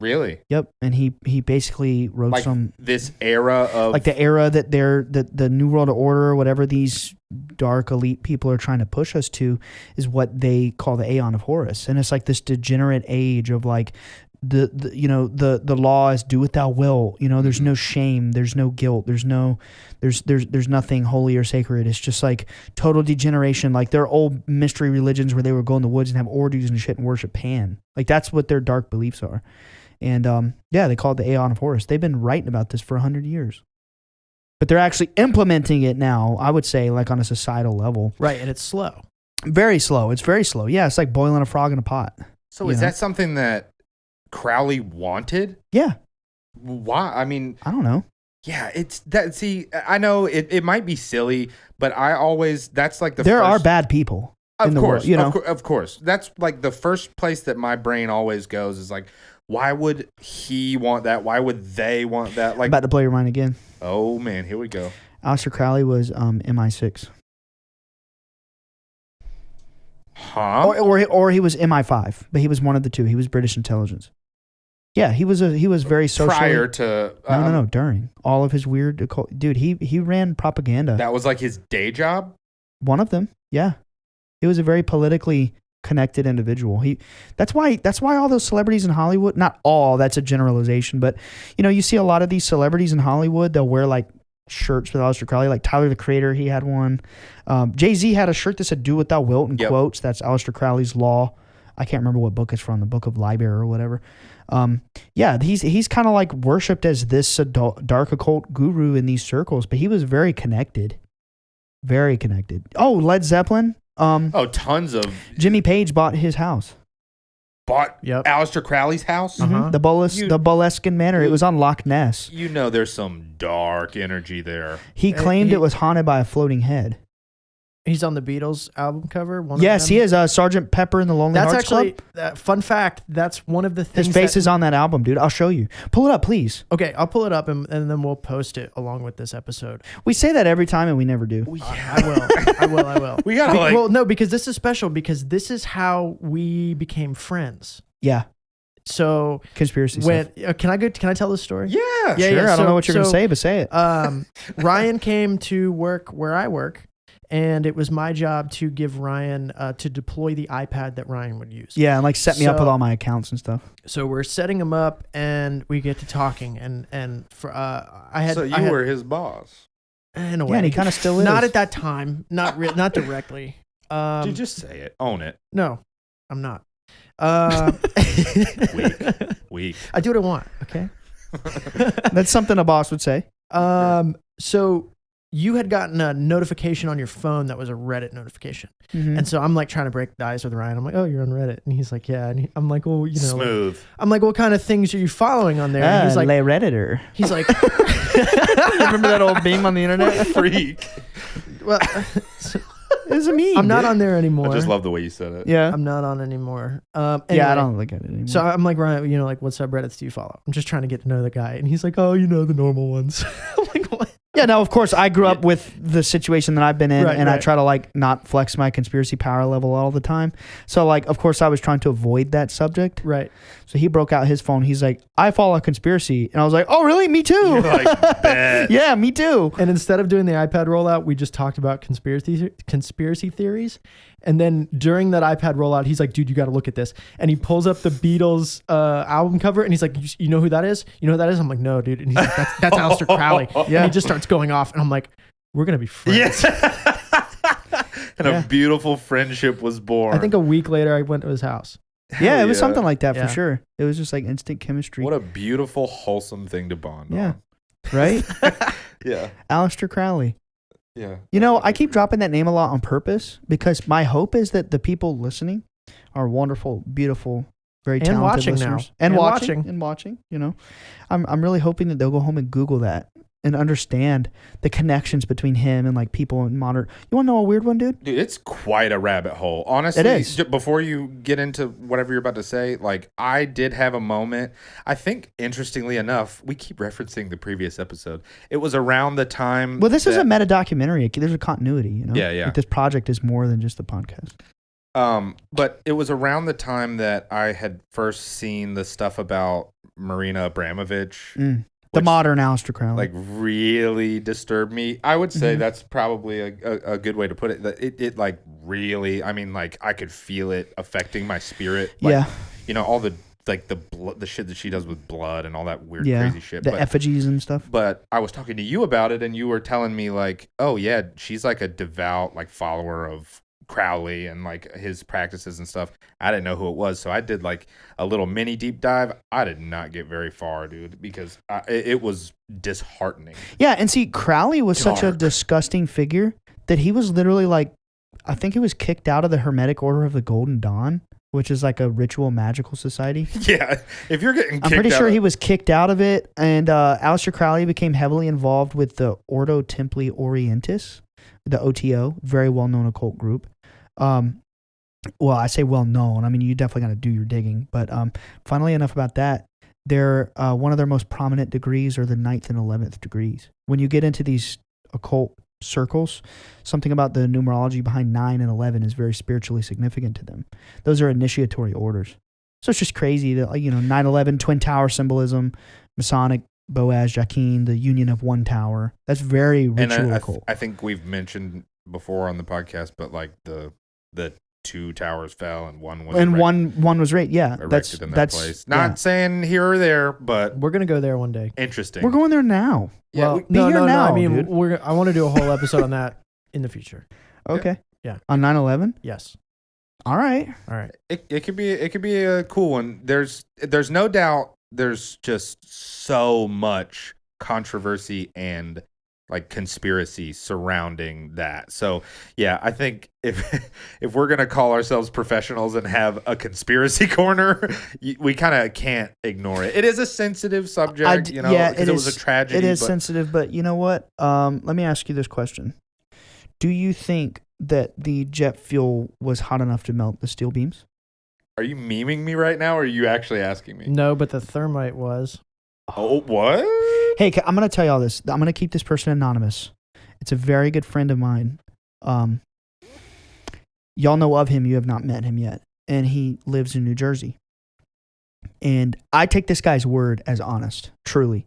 Really? Yep. And he basically wrote Like some this era of like the era that the New World Order or whatever these dark elite people are trying to push us to is what they call the Aeon of Horus. And it's like this degenerate age of like the law is do what thou wilt. You know, there's no shame, there's no guilt, there's nothing holy or sacred. It's just like total degeneration. Like their old mystery religions where they would go in the woods and have orgies and shit and worship Pan. Like that's what their dark beliefs are. And they call it the Aeon of Horus. They've been writing about this for 100 years. But they're actually implementing it now, I would say, like on a societal level. Right. And it's slow. Very slow. It's very slow. Yeah, it's like boiling a frog in a pot. So is that something that Crowley wanted? Yeah. Why? I mean, I don't know. yeah, it's that. See, I know it might be silly, but that's like There are bad people in the world, you know. Of course. That's like the first place that my brain always goes is like, why would he want that? Why would they want that? Like, About to blow your mind again. oh man, here we go. Aleister Crowley was MI6. Huh? Or he was MI5, but he was one of the two. He was British intelligence. Yeah, he was very socially. Prior to No, during all of his weird occult, dude. He ran propaganda. that was like his day job. One of them, yeah. He was a very politically connected individual. That's why all those celebrities in Hollywood, not all, that's a generalization, but you know, you see a lot of these celebrities in Hollywood, they'll wear like shirts with Aleister Crowley, like Tyler the Creator, he had one. Jay-Z had a shirt that said "Do what thou wilt" in quotes. That's Aleister Crowley's law. I can't remember what book it's from, the Book of Liber or whatever. He's kind of like worshipped as this dark occult guru in these circles, but he was very connected. Very connected. Oh, Led Zeppelin. Tons of Jimmy Page bought his house. bought Yep. Aleister Crowley's house. Uh-huh. The Boleskine Manor. It was on Loch Ness. You know, there's some dark energy there. He claimed it was haunted by a floating head. He's on the Beatles album cover. Yes, he is. Sergeant Pepper and the Lonely That's Hearts actually Club. fun fact. That's one of the things. His face is on that album, dude. I'll show you. Pull it up, please. Okay, I'll pull it up and then we'll post it along with this episode. We say that every time and we never do. I will. We gotta like. Well, no, because this is special because this is how we became friends. Yeah, So conspiracy when stuff. can I tell this story? yeah. Yeah, Sure, I don't know what you're going to so- say, but say it. Ryan came to work where I work, and it was my job to give Ryan to deploy the iPad that Ryan would use. Yeah, and like set me up So- with all my accounts and stuff. So we're setting him up, and we get to talking, and for I had So I had, were his boss. in a way. Yeah, and he kind of still is. Not at that time, not directly. Dude, just say it. Own it. No, I'm not. Weak. I do what I want. Okay. That's something a boss would say. So you had gotten a notification on your phone that was a Reddit notification. Mm-hmm. And so I'm like trying to break the ice with Ryan. I'm like, oh, you're on Reddit. And he's like, yeah. And I'm like, well, you know. Smooth. I'm like, what kind of things are you following on there? And he's like, Le Redditor. he's like, Remember that old meme on the internet? Freak. well, It was a meme. I'm not dude. on there anymore. I just love the way you said it. Yeah. I'm not on anymore. Yeah, I Anyway, don't look at it anymore. So I'm like, Ryan, you know, like, what subreddits do you follow? I'm just trying to get to know the guy. And he's like, oh, you know, the normal ones. I'm like, what? yeah, no, of course, I grew up with the situation that I've been in, Right, and I right. try to like not flex my conspiracy power level all the time. So like, of course, I was trying to avoid that subject. Right. So he broke out his phone. He's like, I follow a conspiracy. And I was like, oh, really? Me too. You're like, bet. Yeah, me too. And instead of doing the iPad rollout, we just talked about conspiracy theories. And then during that iPad rollout, he's like, dude, you got to look at this. And he pulls up the Beatles album cover and he's like, you know who that is? You know who that is? I'm like, no, dude. And he's like, that's Aleister Crowley. Yeah. And he just starts going off. And I'm like, we're going to be friends. Yeah. And Yeah. a beautiful friendship was born. I think a week later, I went to his house. Yeah, Hell it was yeah. something like that Yeah. for sure. It was just like instant chemistry. What a beautiful, wholesome thing to bond Yeah. on. Right? Yeah. Aleister Crowley. Yeah. You know, I keep dropping that name a lot on purpose because my hope is that the people listening are wonderful, beautiful, very And talented watching now. listeners. And And watching, you know. I'm really hoping that they'll go home and Google that and understand the connections between him and like people in modern. You want to know a weird one, dude? Dude, it's quite a rabbit hole. Honestly, It is. Before you get into whatever you're about to say, like I did have a moment. I think, interestingly enough, we keep referencing the previous episode. It was around the time. Well, this is a that- meta documentary. There's a continuity, you know? Yeah, yeah. Like this project is more than just a podcast. But it was around the time that I had first seen the stuff about Marina Abramovich. The Which, modern Aleister Crowley. like really disturbed me. I would say Mhm. that's probably a good way to put it. That it like really, I mean, like I could feel it affecting my spirit. Like, yeah. you know, all the like the shit that she does with blood and all that weird Yeah. crazy shit. The effigies and stuff. But I was talking to you about it, and you were telling me like, oh yeah, she's like a devout like follower of Crowley and like his practices and stuff. I didn't know who it was, so I did like a little mini deep dive. I did not get very far, dude, because it was disheartening. Yeah, and see, Crowley was such a Dark. disgusting figure that he was literally like, I think he was kicked out of the Hermetic Order of the Golden Dawn, which is like a ritual magical society. Yeah, if you're getting, I'm pretty sure he was kicked out of it, and Aleister Crowley became heavily involved with the Ordo Templi Orientis, the OTO, very well-known occult group. Well, I say well-known. I mean, you definitely got to do your digging. But funnily enough about that, they're one of their most prominent degrees are the 9th and 11th degrees. When you get into these occult circles, something about the numerology behind 9 and 11 is very spiritually significant to them. Those are initiatory orders. So it's just crazy that, like, you know, 9/11, Twin Tower symbolism, Masonic, Boaz, Jachin, the union of one tower. That's very ritual and occult. I think we've mentioned before on the podcast, but like the 2 towers fell and one was And erect- one was right. Yeah, erected in that that's place. Not yeah. saying here or there, but We're going to go there one day. interesting. We're going there now. Yeah, Well, we- Be here now, I mean, dude. I want to do a whole episode on that in the future. Okay. Yeah. On 9/11. Yes. All right. All right. It could be a cool one. There's no doubt. There's just so much controversy and like conspiracy surrounding that. So yeah, I think if we're gonna call ourselves professionals and have a conspiracy corner, we kind of can't ignore it. It is a sensitive subject, you know, yeah, because it was a tragedy. It is but sensitive, but you know what? Let me ask you this question: do you think that the jet fuel was hot enough to melt the steel beams? Are you memeing me right now, or are you actually asking me? No, but the thermite was. Oh, what? Hey, I'm going to tell you all this. I'm going to keep this person anonymous. It's a very good friend of mine. Y'all know of him. You have not met him yet. And he lives in New Jersey. And I take this guy's word as honest, truly.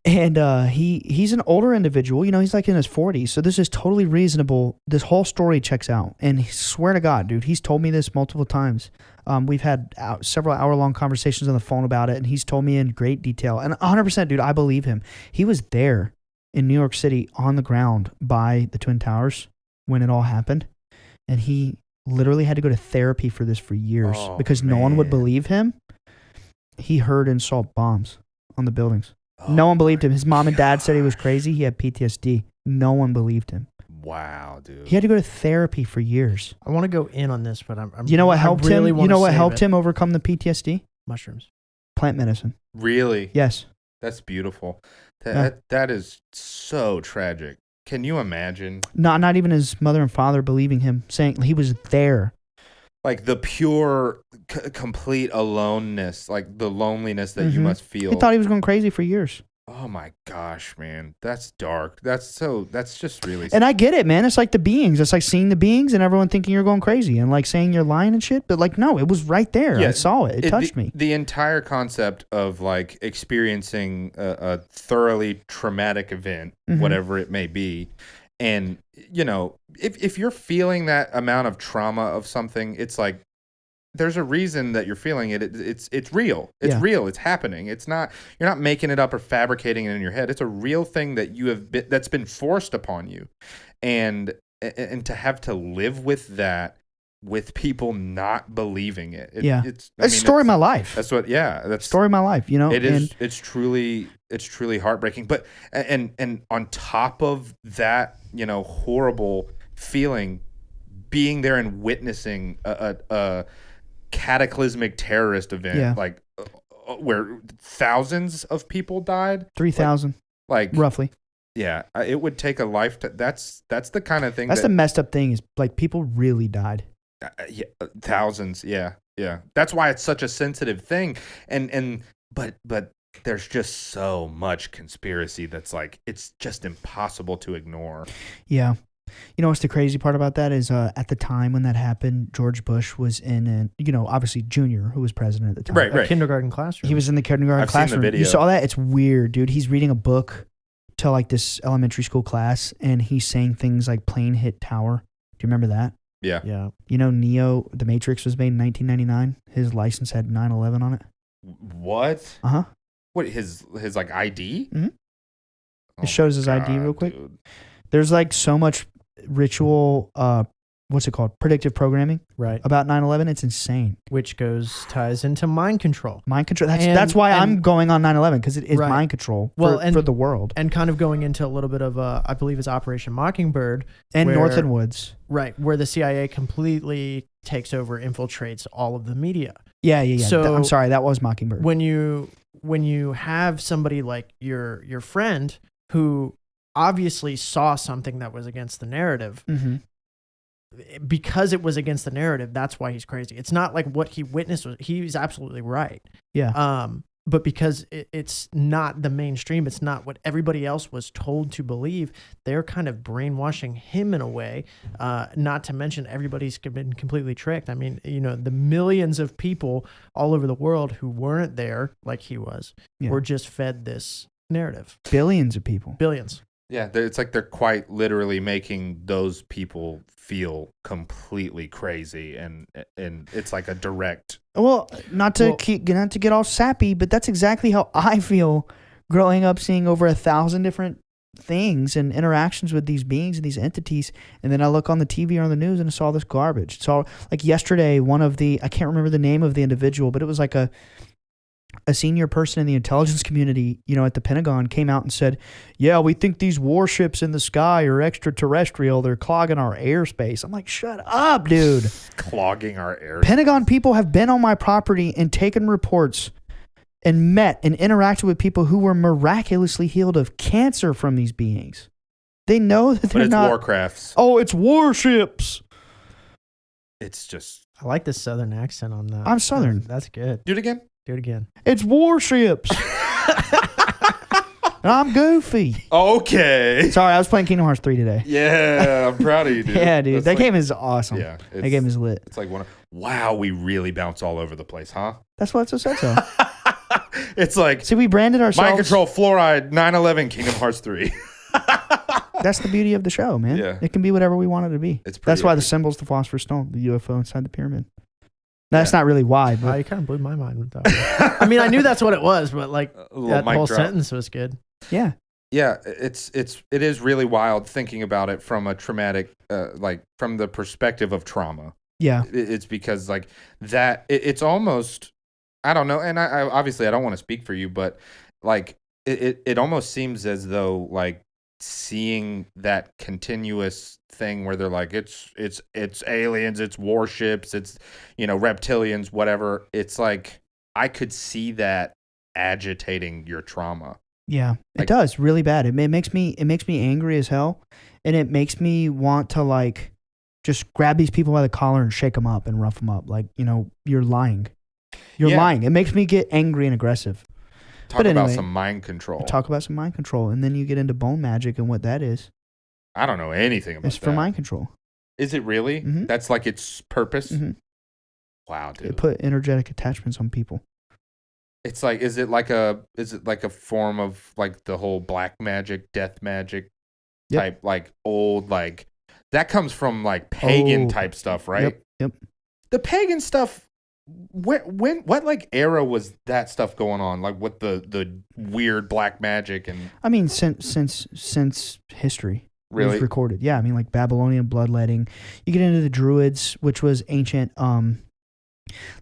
And he's an older individual. You know, he's like in his 40s. So this is totally reasonable. This whole story checks out. And swear to God, dude, he's told me this multiple times. We've had several hour-long conversations on the phone about it, and he's told me in great detail. And 100%, dude, I believe him. He was there in New York City on the ground by the Twin Towers when it all happened. And he literally had to go to therapy for this for years because no one would man. believe him. He heard and saw bombs on the buildings. No one believed him. His mom and dad said he was crazy. He had PTSD. No one believed him. Wow, dude. He had to go to therapy for years. I want to go in on this, but I'm You know what helped really him? You know what helped him overcome the PTSD? Mushrooms. Plant medicine. Really? Yes. That's beautiful. That is so tragic. Can you imagine? Not even his mother and father believing him, saying he was there. Like the pure, complete aloneness, like the loneliness that you must feel. He thought he was going crazy for years. Oh my gosh, man. That's dark. That's just really. And I get it, man. It's like the beings. It's like seeing the beings and everyone thinking you're going crazy and like saying you're lying and shit. But like, no, it was right there. Yeah, I saw it. It touched me. The entire concept of like experiencing a thoroughly traumatic event, whatever it may be. And, you know, if you're feeling that amount of trauma of something, it's like, there's a reason that you're feeling it. It's real. It's real. It's happening. It's not, you're not making it up or fabricating it in your head. It's a real thing that that's been forced upon you. And to have to live with that, with people not believing it. It's story of my life. That's what, that's story of my life, you know? It's truly heartbreaking. But, and on top of that, you know, horrible feeling, being there and witnessing a cataclysmic terrorist event, like where thousands of people died. 3,000, like roughly. Yeah, it would take a life to. That's the kind of thing. That's the messed up thing is like people really died. Thousands. Yeah. That's why it's such a sensitive thing. But there's just so much conspiracy that's like it's just impossible to ignore. Yeah. You know what's the crazy part about that is at the time when that happened, George Bush was in, obviously Junior, who was president at the time. Right. Kindergarten classroom. He was in the kindergarten classroom. Seen the video. You saw that? It's weird, dude. He's reading a book to like this elementary school class, and he's saying things like plane hit tower. Do you remember that? Yeah. You know, Neo, The Matrix was made in 1999. His license had 9/11 on it. What? Uh-huh. What, his like ID? Mm-hmm. It shows his ID real quick. Dude. There's like so much ritual, what's it called? Predictive programming. Right. About 9/11. It's insane. Which ties into mind control. Mind control. That's why I'm going on 9/11, because it is mind control for the world. And kind of going into a little bit of, I believe it's Operation Mockingbird. And Northern Woods. Right. Where the CIA completely takes over, infiltrates all of the media. Yeah. So I'm sorry, that was Mockingbird. When you have somebody like your friend who obviously saw something that was against the narrative, because it was against the narrative, that's why he's crazy. It's not like what he witnessed he's absolutely right. Yeah. But because it's not the mainstream, it's not what everybody else was told to believe, they're kind of brainwashing him in a way, not to mention everybody's been completely tricked. I mean, you know, the millions of people all over the world who weren't there like he was, were just fed this narrative. Billions of people. Billions. Yeah, it's like they're quite literally making those people feel completely crazy, and it's like a direct. Well, not to get all sappy, but that's exactly how I feel growing up, seeing over 1,000 different things and interactions with these beings and these entities, and then I look on the TV or on the news and I saw this garbage. It's all like yesterday. I can't remember the name of the individual, but it was like a senior person in the intelligence community, you know, at the Pentagon came out and said, yeah, we think these warships in the sky are extraterrestrial. They're clogging our airspace. I'm like, shut up, dude. Clogging our airspace. Pentagon people have been on my property and taken reports and met and interacted with people who were miraculously healed of cancer from these beings. They know that they're not. But it's warcrafts. Oh, it's warships. It's just. I like this Southern accent on that. I'm Southern. That's good. Do it again. Do it again. It's warships. And I'm goofy. Okay. Sorry, I was playing Kingdom Hearts 3 today. Yeah, I'm proud of you, dude. Yeah, dude. That game is awesome. Yeah. That game is lit. It's like wow, we really bounce all over the place, huh? That's what it says so. It's like. See, we branded ourselves. Mind control, fluoride, 9/11, Kingdom Hearts 3. That's the beauty of the show, man. Yeah. It can be whatever we want it to be. That's why the symbol's the Phosphorus Stone, the UFO inside the pyramid. That's not really why, but you kind of blew my mind with that. I mean, I knew that's what it was, but like that whole sentence was good. Yeah. Yeah, it is really wild thinking about it from a traumatic, like from the perspective of trauma. Yeah. It's because like that, it's almost, I don't know, and I obviously I don't want to speak for you, but like it almost seems as though like seeing that continuous thing where they're like it's aliens, it's warships, it's reptilians, whatever. It's like I could see that agitating your trauma. Yeah, it Like- does really bad. It makes me angry as hell, and it makes me want to like just grab these people by the collar and shake them up and rough them up. Like, you're lying. You're Yeah. lying. It makes me get angry and aggressive. Talk But about anyway, some mind control. Talk about some mind control, and then you get into bone magic and what that is. I don't know anything about It's that. for mind control. Is it really? Mhm. That's like its purpose? Mhm. Wow, It dude. put energetic attachments on people. It's like is it like a form of like the whole black magic, death magic Yep. type, like old, like that comes from like pagan Oh. type stuff, right? Yep. The pagan stuff, what like era was that stuff going on? Like with the weird black magic and I mean, since history really was recorded. Yeah, I mean, like Babylonian bloodletting. You get into the Druids, which was ancient,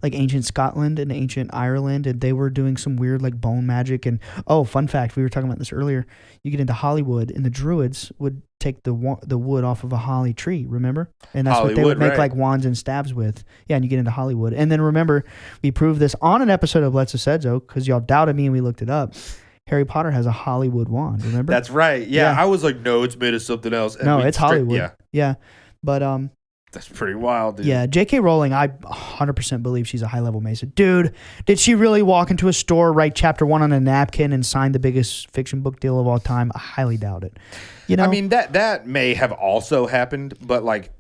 like ancient Scotland and ancient Ireland, and they were doing some weird like bone magic. And fun fact, we were talking about this earlier. You get into Hollywood, and the Druids would take the wood off of a holly tree. Remember? And that's what they Hollywood, would make right. like wands and stabs with. Yeah, and you get into Hollywood, and then remember, we proved this on an episode of Bledsoe Said So because y'all doubted me and we looked it up. Harry Potter has a Hollywood wand. Remember? That's right. Yeah, Yeah. I was like, no, it's made of something else. And no, we it's Hollywood. Yeah, Yeah, but that's pretty wild, dude. yeah, J.K. Rowling, I 100% believe she's a high-level Mason. Dude, did she really walk into a store, write chapter 1 on a napkin, and sign the biggest fiction book deal of all time? I highly doubt it. I mean that may have also happened, but like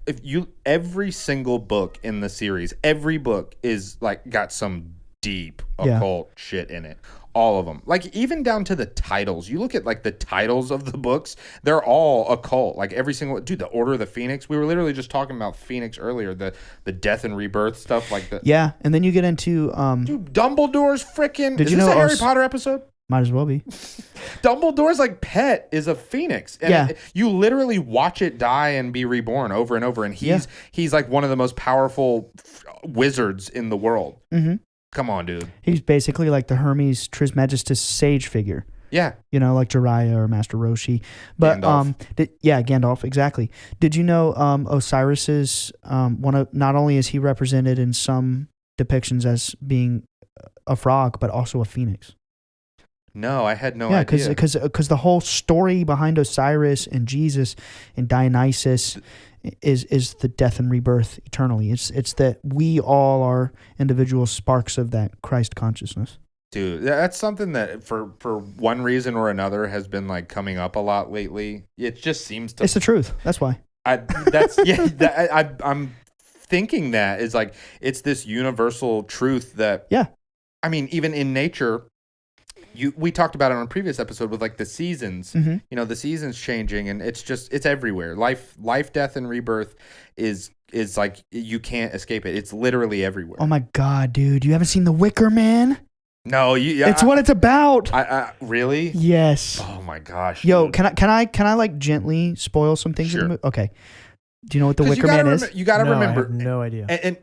every single book in the series, every book is like got some deep Yeah. occult shit in it. All of them, like even down to the titles. You look at like the titles of the books; they're all occult. Like every single dude, the Order of the Phoenix. We were literally just talking about Phoenix earlier. The death and rebirth stuff, like that. yeah, and then you get into Dude, Dumbledore's freaking. Did Is you this know a Harry us- Potter episode? might as well be. Dumbledore's like pet is a phoenix. And Yeah. you literally watch it die and be reborn over and over. And he's like one of the most powerful wizards in the world. Mhm. Come on, dude. He's basically like the Hermes Trismegistus sage figure. Yeah. Like Jiraiya or Master Roshi. But Gandalf. Gandalf, exactly. Did you know Osiris's not only is he represented in some depictions as being a frog, but also a phoenix? No, I had no Yeah, idea. because the whole story behind Osiris and Jesus and Dionysus is the death and rebirth eternally. It's that we all are individual sparks of that Christ consciousness. Dude, that's something that for one reason or another has been like coming up a lot lately. It just seems to. It's the truth. That's why. I'm thinking that is like it's this universal truth that. Yeah. I mean, even in nature, we talked about it on a previous episode with like the seasons. Mm-hmm. The seasons changing, and it's everywhere. Life, death, and rebirth is like you can't escape it. It's literally everywhere. Oh my God, dude! You haven't seen the Wicker Man? No, It's what it's about. I really. Yes. Oh my gosh. Yo, dude. can I like gently spoil some things in Sure. the movie? Okay. Do you know what the 'Cause Wicker Man is? You gotta No, I remember. have no idea. And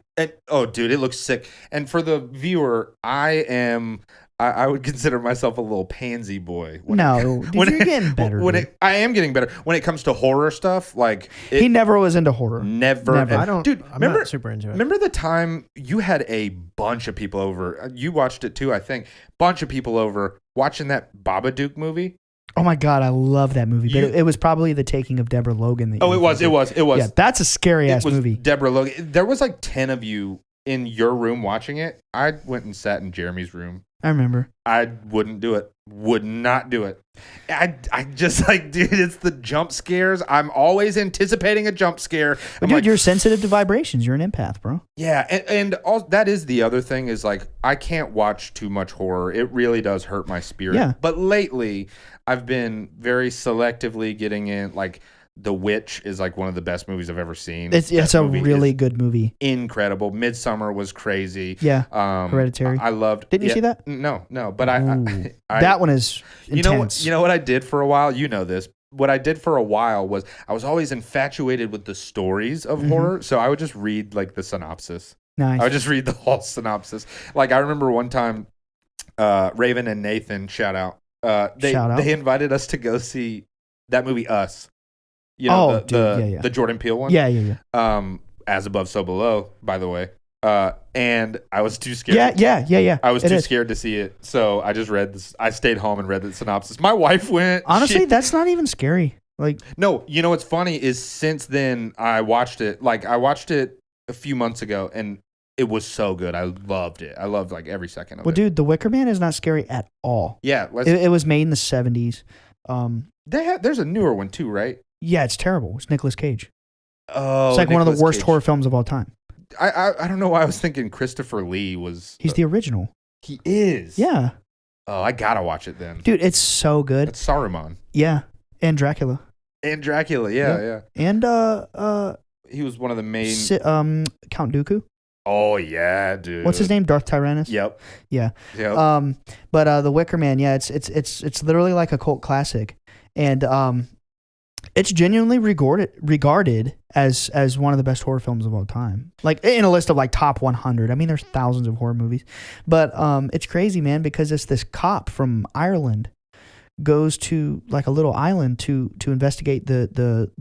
oh, dude, it looks sick. And for the viewer, I would consider myself a little pansy boy. No, dude, you're getting better. dude. I am getting better when it comes to horror stuff. Like He never was into horror. never. Never. and- I don't. dude. I'm Remember? not super into it. Remember the time you had a bunch of people over? You watched it too, I think. Bunch of people over watching that Babadook movie. Oh my God, I love that movie. But You- it was probably The Taking of Deborah Logan. That Oh, you it was. referred to. Yeah, that's a scary It ass was movie. Deborah Logan. There was like 10 of you in your room watching it. I went and sat in Jeremy's room. I remember. I wouldn't do it. Would not do it. I just like, dude, it's the jump scares. I'm always anticipating a jump scare. But I'm dude, like, you're sensitive to vibrations. You're an empath, bro. yeah, and all, that is the other thing is like I can't watch too much horror. It really does hurt my spirit. Yeah. But lately, I've been very selectively getting in. Like The Witch is like one of the best movies I've ever seen. It's That a movie really is good movie. incredible. Midsummer was crazy. Yeah. Um, Hereditary. I loved. Didn't you see that? No. But Ooh. I That one is intense. You know what I did for a while? You know this. What I did for a while was I was always infatuated with the stories of horror, so I would just read like the synopsis. Nice. I would just read the whole synopsis. Like I remember one time, Raven and Nathan, shout out. Shout out. They invited us to go see that movie Us. You know, the Jordan Peele one. Yeah. As Above, So Below, by the way. And I was too scared. Yeah. I was too scared to see it, so I just read this. I stayed home and read the synopsis. My wife went. Honestly, that's not even scary. Like, no, you know what's funny is since then I watched it. Like I watched it a few months ago, and it was so good. I loved it. I loved like every second of it. Well, dude, The Wicker Man is not scary at all. Yeah, it was made in the 70s. There's a newer one too, right? Yeah, it's terrible. It's Nicolas Cage. Oh, it's like one of the worst horror films of all time. I don't know why I was thinking Christopher Lee was. He's the original. He is. Yeah. Oh, I gotta watch it then. Dude, it's so good. It's Saruman. Yeah, and Dracula. And Dracula, yeah. And he was one of the main. Count Dooku. Oh yeah, dude. What's his name? Darth Tyrannus. Yep. Yeah. Yep. But The Wicker Man, yeah, it's literally like a cult classic, and it's genuinely regarded as one of the best horror films of all time. Like in a list of like top 100. I mean, there's thousands of horror movies, but it's crazy, man, because it's this cop from Ireland goes to like a little island to investigate the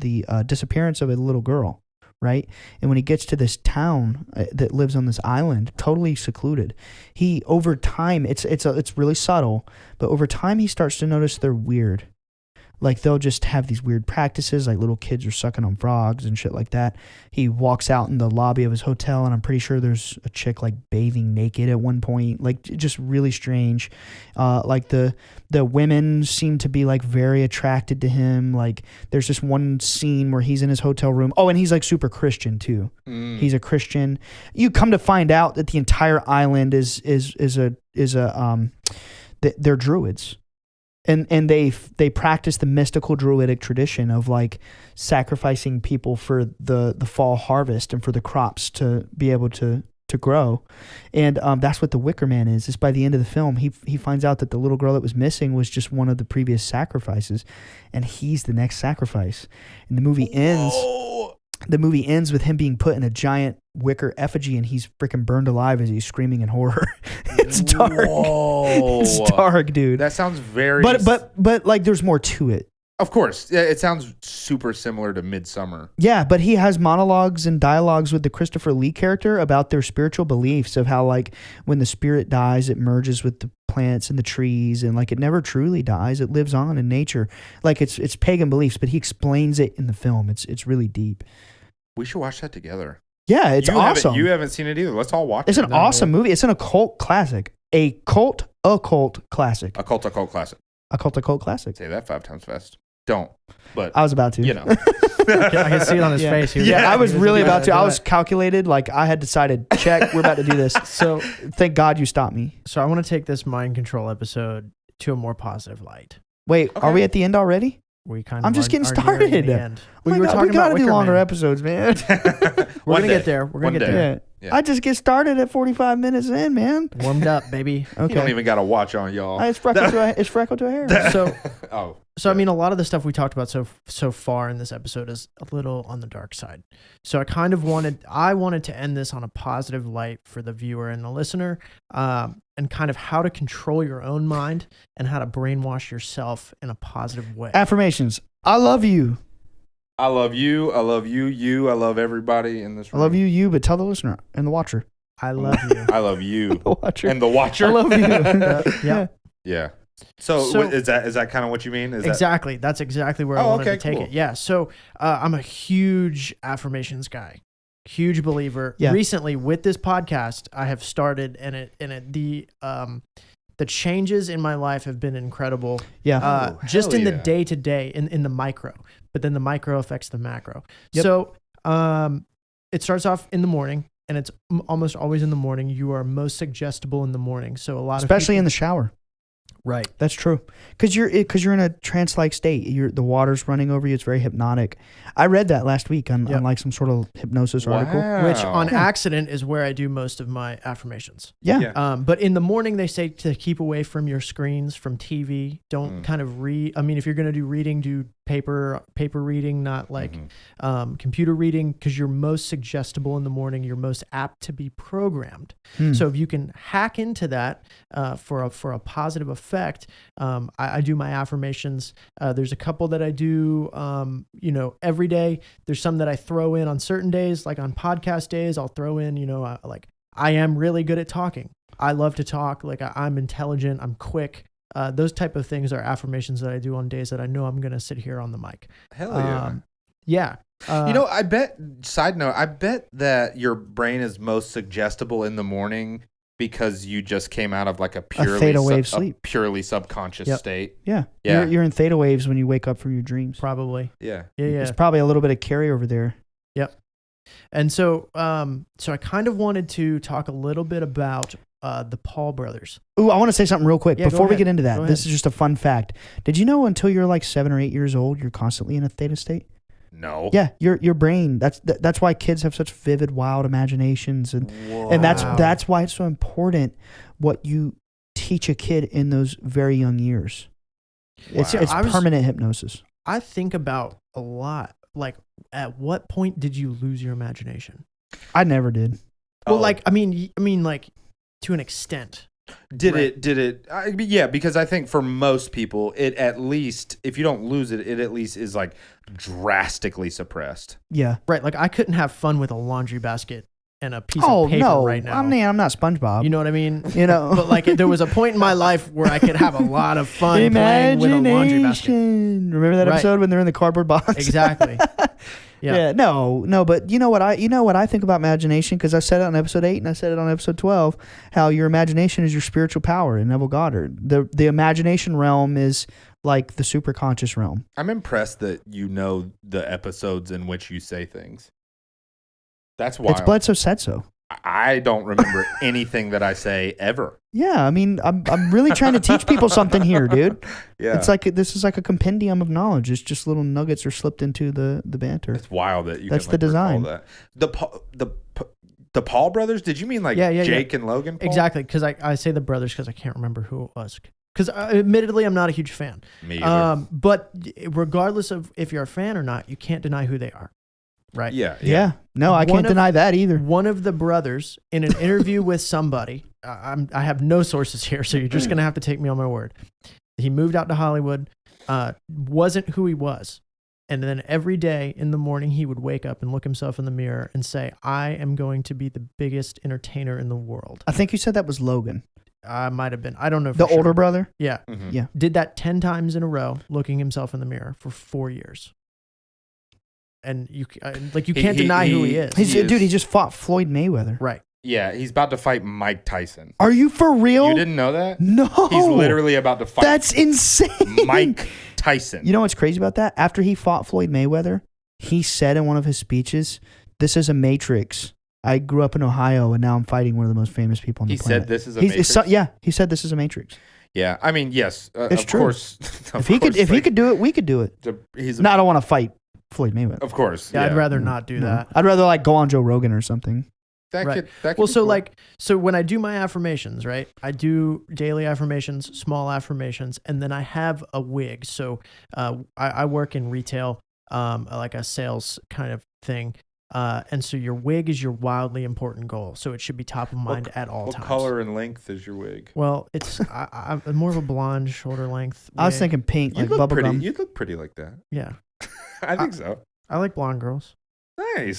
disappearance of a little girl, right? And when he gets to this town that lives on this island, totally secluded, he over time it's really subtle, but over time he starts to notice they're weird. Like they'll just have these weird practices, like little kids are sucking on frogs and shit like that. He walks out in the lobby of his hotel, and I'm pretty sure there's a chick like bathing naked at one point, like just really strange. Like the women seem to be like very attracted to him. Like there's this one scene where he's in his hotel room. Oh, and he's like super Christian too. He's a Christian. You come to find out that the entire island they're druids. And they practice the mystical druidic tradition of like sacrificing people for the fall harvest and for the crops to be able to grow. And that's what The Wicker Man is. Just by the end of the film, he finds out that the little girl that was missing was just one of the previous sacrifices, and he's the next sacrifice. And the movie ends. The movie ends with him being put in a giant wicker effigy, and he's freaking burned alive as he's screaming in horror. It's dark. Whoa. It's dark, dude. That sounds very. But like, there's more to it. Of course, yeah. It sounds super similar to Midsummer. Yeah, but he has monologues and dialogues with the Christopher Lee character about their spiritual beliefs of how like when the spirit dies, it merges with the plants and the trees, and like it never truly dies. It lives on in nature. Like it's pagan beliefs, but he explains it in the film. It's really deep. We should watch that together. Yeah, it's awesome. You haven't seen it either. Let's all watch it. It's an awesome movie. It's an occult classic. A cult classic. A cult classic. A cult classic. Say that 5 times fast. Don't. But I was about to. You know. I can see it on his face. I was really about to. I was calculated. Like I had decided, check, we're about to do this. So thank God you stopped me. So I want to take this mind control episode to a more positive light. Wait, Are we at the end already? I'm just getting started. The end. We gotta do longer episodes, man. We're gonna get there. We're gonna get there. Yeah. I just get started at 45 minutes in, man. Warmed up, baby. Okay. You don't even got a watch on, y'all. It's freckled to a hair. So I mean, a lot of the stuff we talked about so far in this episode is a little on the dark side. So I wanted to end this on a positive light for the viewer and the listener, and kind of how to control your own mind and how to brainwash yourself in a positive way. Affirmations. I love you. I love you. I love you. I love everybody in this room. I love you, but tell the listener and the watcher. I love you. I love you. The watcher. And the watcher. I love you. Yeah. So is that kind of what you mean? Exactly. That's exactly where I wanted to take it. Yeah. So I'm a huge affirmations guy. Huge believer. Yeah. Recently with this podcast, I have started the changes in my life have been incredible. Yeah. Just in the day to day, in the micro, but then the micro affects the macro. Yep. So it starts off in the morning, and it's almost always in the morning. You are most suggestible in the morning. So especially in the shower. Right. That's true. Because you're in a trance-like state. The water's running over you. It's very hypnotic. I read that last week on like some sort of hypnosis article. Which on accident is where I do most of my affirmations. Yeah. But in the morning, they say to keep away from your screens, from TV. Don't kind of read. I mean, if you're going to do reading, do paper reading, not like Mm-hmm. computer reading, because you're most suggestible in the morning. You're most apt to be programmed. So if you can hack into that for a positive effect, I do my affirmations. There's a couple that I do, every day. There's some that I throw in on certain days, like on podcast days. I'll throw in, like I am really good at talking. I love to talk. Like I'm intelligent. I'm quick. Those type of things are affirmations that I do on days that I know I'm going to sit here on the mic. Hell yeah. Yeah. I bet, side note, I bet that your brain is most suggestible in the morning because you just came out of like a purely theta wave sleep. A purely subconscious state. Yeah. Yeah. You're in theta waves when you wake up from your dreams. Probably. Yeah. Yeah. There's probably a little bit of carryover there. Yep. And so I kind of wanted to talk a little bit about the Paul brothers. Ooh, I want to say something real quick Yeah, before go we ahead. get into Go that. ahead. This is just a fun fact. Did you know until you're like 7 or 8 years old, you're constantly in a theta state? No. Yeah, your brain. That's why kids have such vivid, wild imaginations, and that's why it's so important what you teach a kid in those very young years. It's Wow. permanent hypnosis. I think about a lot. Like, at what point did you lose your imagination? I never did. Well, like, I mean, like, to an extent. Did Right. it? Yeah, because I think for most people, it at least, if you don't lose it, it at least is like drastically suppressed. Yeah. Right. Like, I couldn't have fun with a laundry basket and a piece Oh of paper no! right now. I'm not SpongeBob. You know what I mean? You know. But like, there was a point in my life where I could have a lot of fun playing with a laundry basket. Imagination. Remember that Right. episode when they're in the cardboard box? Exactly. Yeah. No, but you know what I think about imagination, because I said it on episode 8 and I said it on episode 12, how your imagination is your spiritual power in Neville Goddard. The imagination realm is like the superconscious realm. I'm impressed that you know the episodes in which you say things. That's wild. It's Bledsoe said so. I don't remember anything that I say ever. Yeah, I mean, I'm really trying to teach people something here, dude. Yeah. It's like this is like a compendium of knowledge. It's just little nuggets are slipped into the banter. It's wild that you That's can, like, the design. recall that. The Paul brothers, did you mean like Jake and Logan Paul? Exactly. Because I say the brothers because I can't remember who it was. Because admittedly, I'm not a huge fan. Me either. But regardless of if you're a fan or not, you can't deny who they are. Right? Yeah. No, I One can't of- deny that either. One of the brothers in an interview with somebody, I have no sources here, so you're just going to have to take me on my word. He moved out to Hollywood, wasn't who he was. And then every day in the morning, he would wake up and look himself in the mirror and say, I am going to be the biggest entertainer in the world. I think you said that was Logan, I might have been. I don't know. For the sure. older brother. Yeah. Mhm. Yeah. Did that 10 times in a row, looking himself in the mirror for 4 years. And you can't deny who he is. Dude, he just fought Floyd Mayweather. Right. Yeah, he's about to fight Mike Tyson. Are you for real? You didn't know that? No. He's literally about to fight That's insane. Mike Tyson. You know what's crazy about that? After he fought Floyd Mayweather, he said in one of his speeches, "This is a matrix. I grew up in Ohio, and now I'm fighting one of the most famous people on the He planet." said this is a matrix? He said this is a matrix. Yeah, I mean, yes, It's of true. course. If he could do it, we could do it. He's No, I don't want to fight Floyd Mayweather. of course. Yeah, I'd rather not do No. that. I'd rather like go on Joe Rogan or something. That Right. could Well, be so cool. so when I do my affirmations, right? I do daily affirmations, small affirmations, and then I have a wig. So I work in retail, like a sales kind of thing. And so your wig is your wildly important goal. So it should be top of mind at all what times. color and length is your wig? Well, it's I'm more of a blonde, shoulder length. I was wig. thinking pink, You like look pretty. bubblegum. You look pretty like that. Yeah, I think so. I like blonde girls. Nice.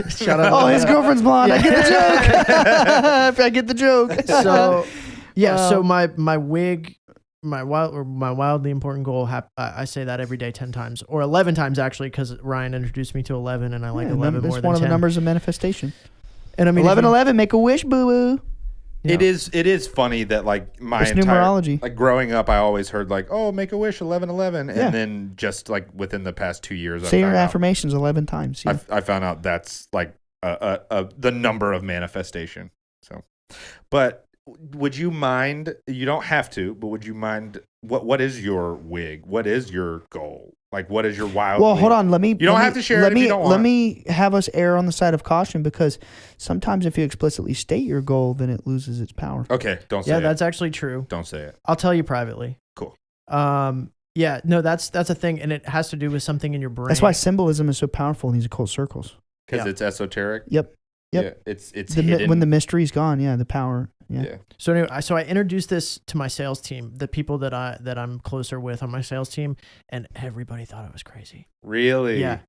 Shout out. Oh, his girlfriend's blonde. I get the joke. I get the joke. So yeah, so my wig, my wildly important goal. I say that every day 10 times or 11 times actually, because Ryan introduced me to 11, and I like 11 more It's than one 10. of the numbers of manifestation. And I mean, 11, make a wish, boo boo. It is funny that like my It's entire numerology. like growing up, I always heard like, oh, make a wish 1111, Yeah. and then just like within the past 2 years, Say your I found out, affirmations 11 times. Yeah. I found out that's like the number of manifestation. So, but would you mind? You don't have to, but would you mind? What is your wig? What is your goal? Like, what is your wild? Well, hold on. You don't have to share it if you don't want. Let me have us err on the side of caution, because sometimes if you explicitly state your goal, then it loses its power. Okay, don't say yeah, it. that's actually true. Don't say it. I'll tell you privately. Cool. Yeah, no, that's a thing, and it has to do with something in your brain. That's why symbolism is so powerful in these occult circles. Because it's esoteric. Yep. Yeah, it's hidden. When the mystery's gone, the power. Yeah. So anyway, so I introduced this to my sales team, the people that I'm closer with on my sales team, and everybody thought it was crazy. Really? Yeah.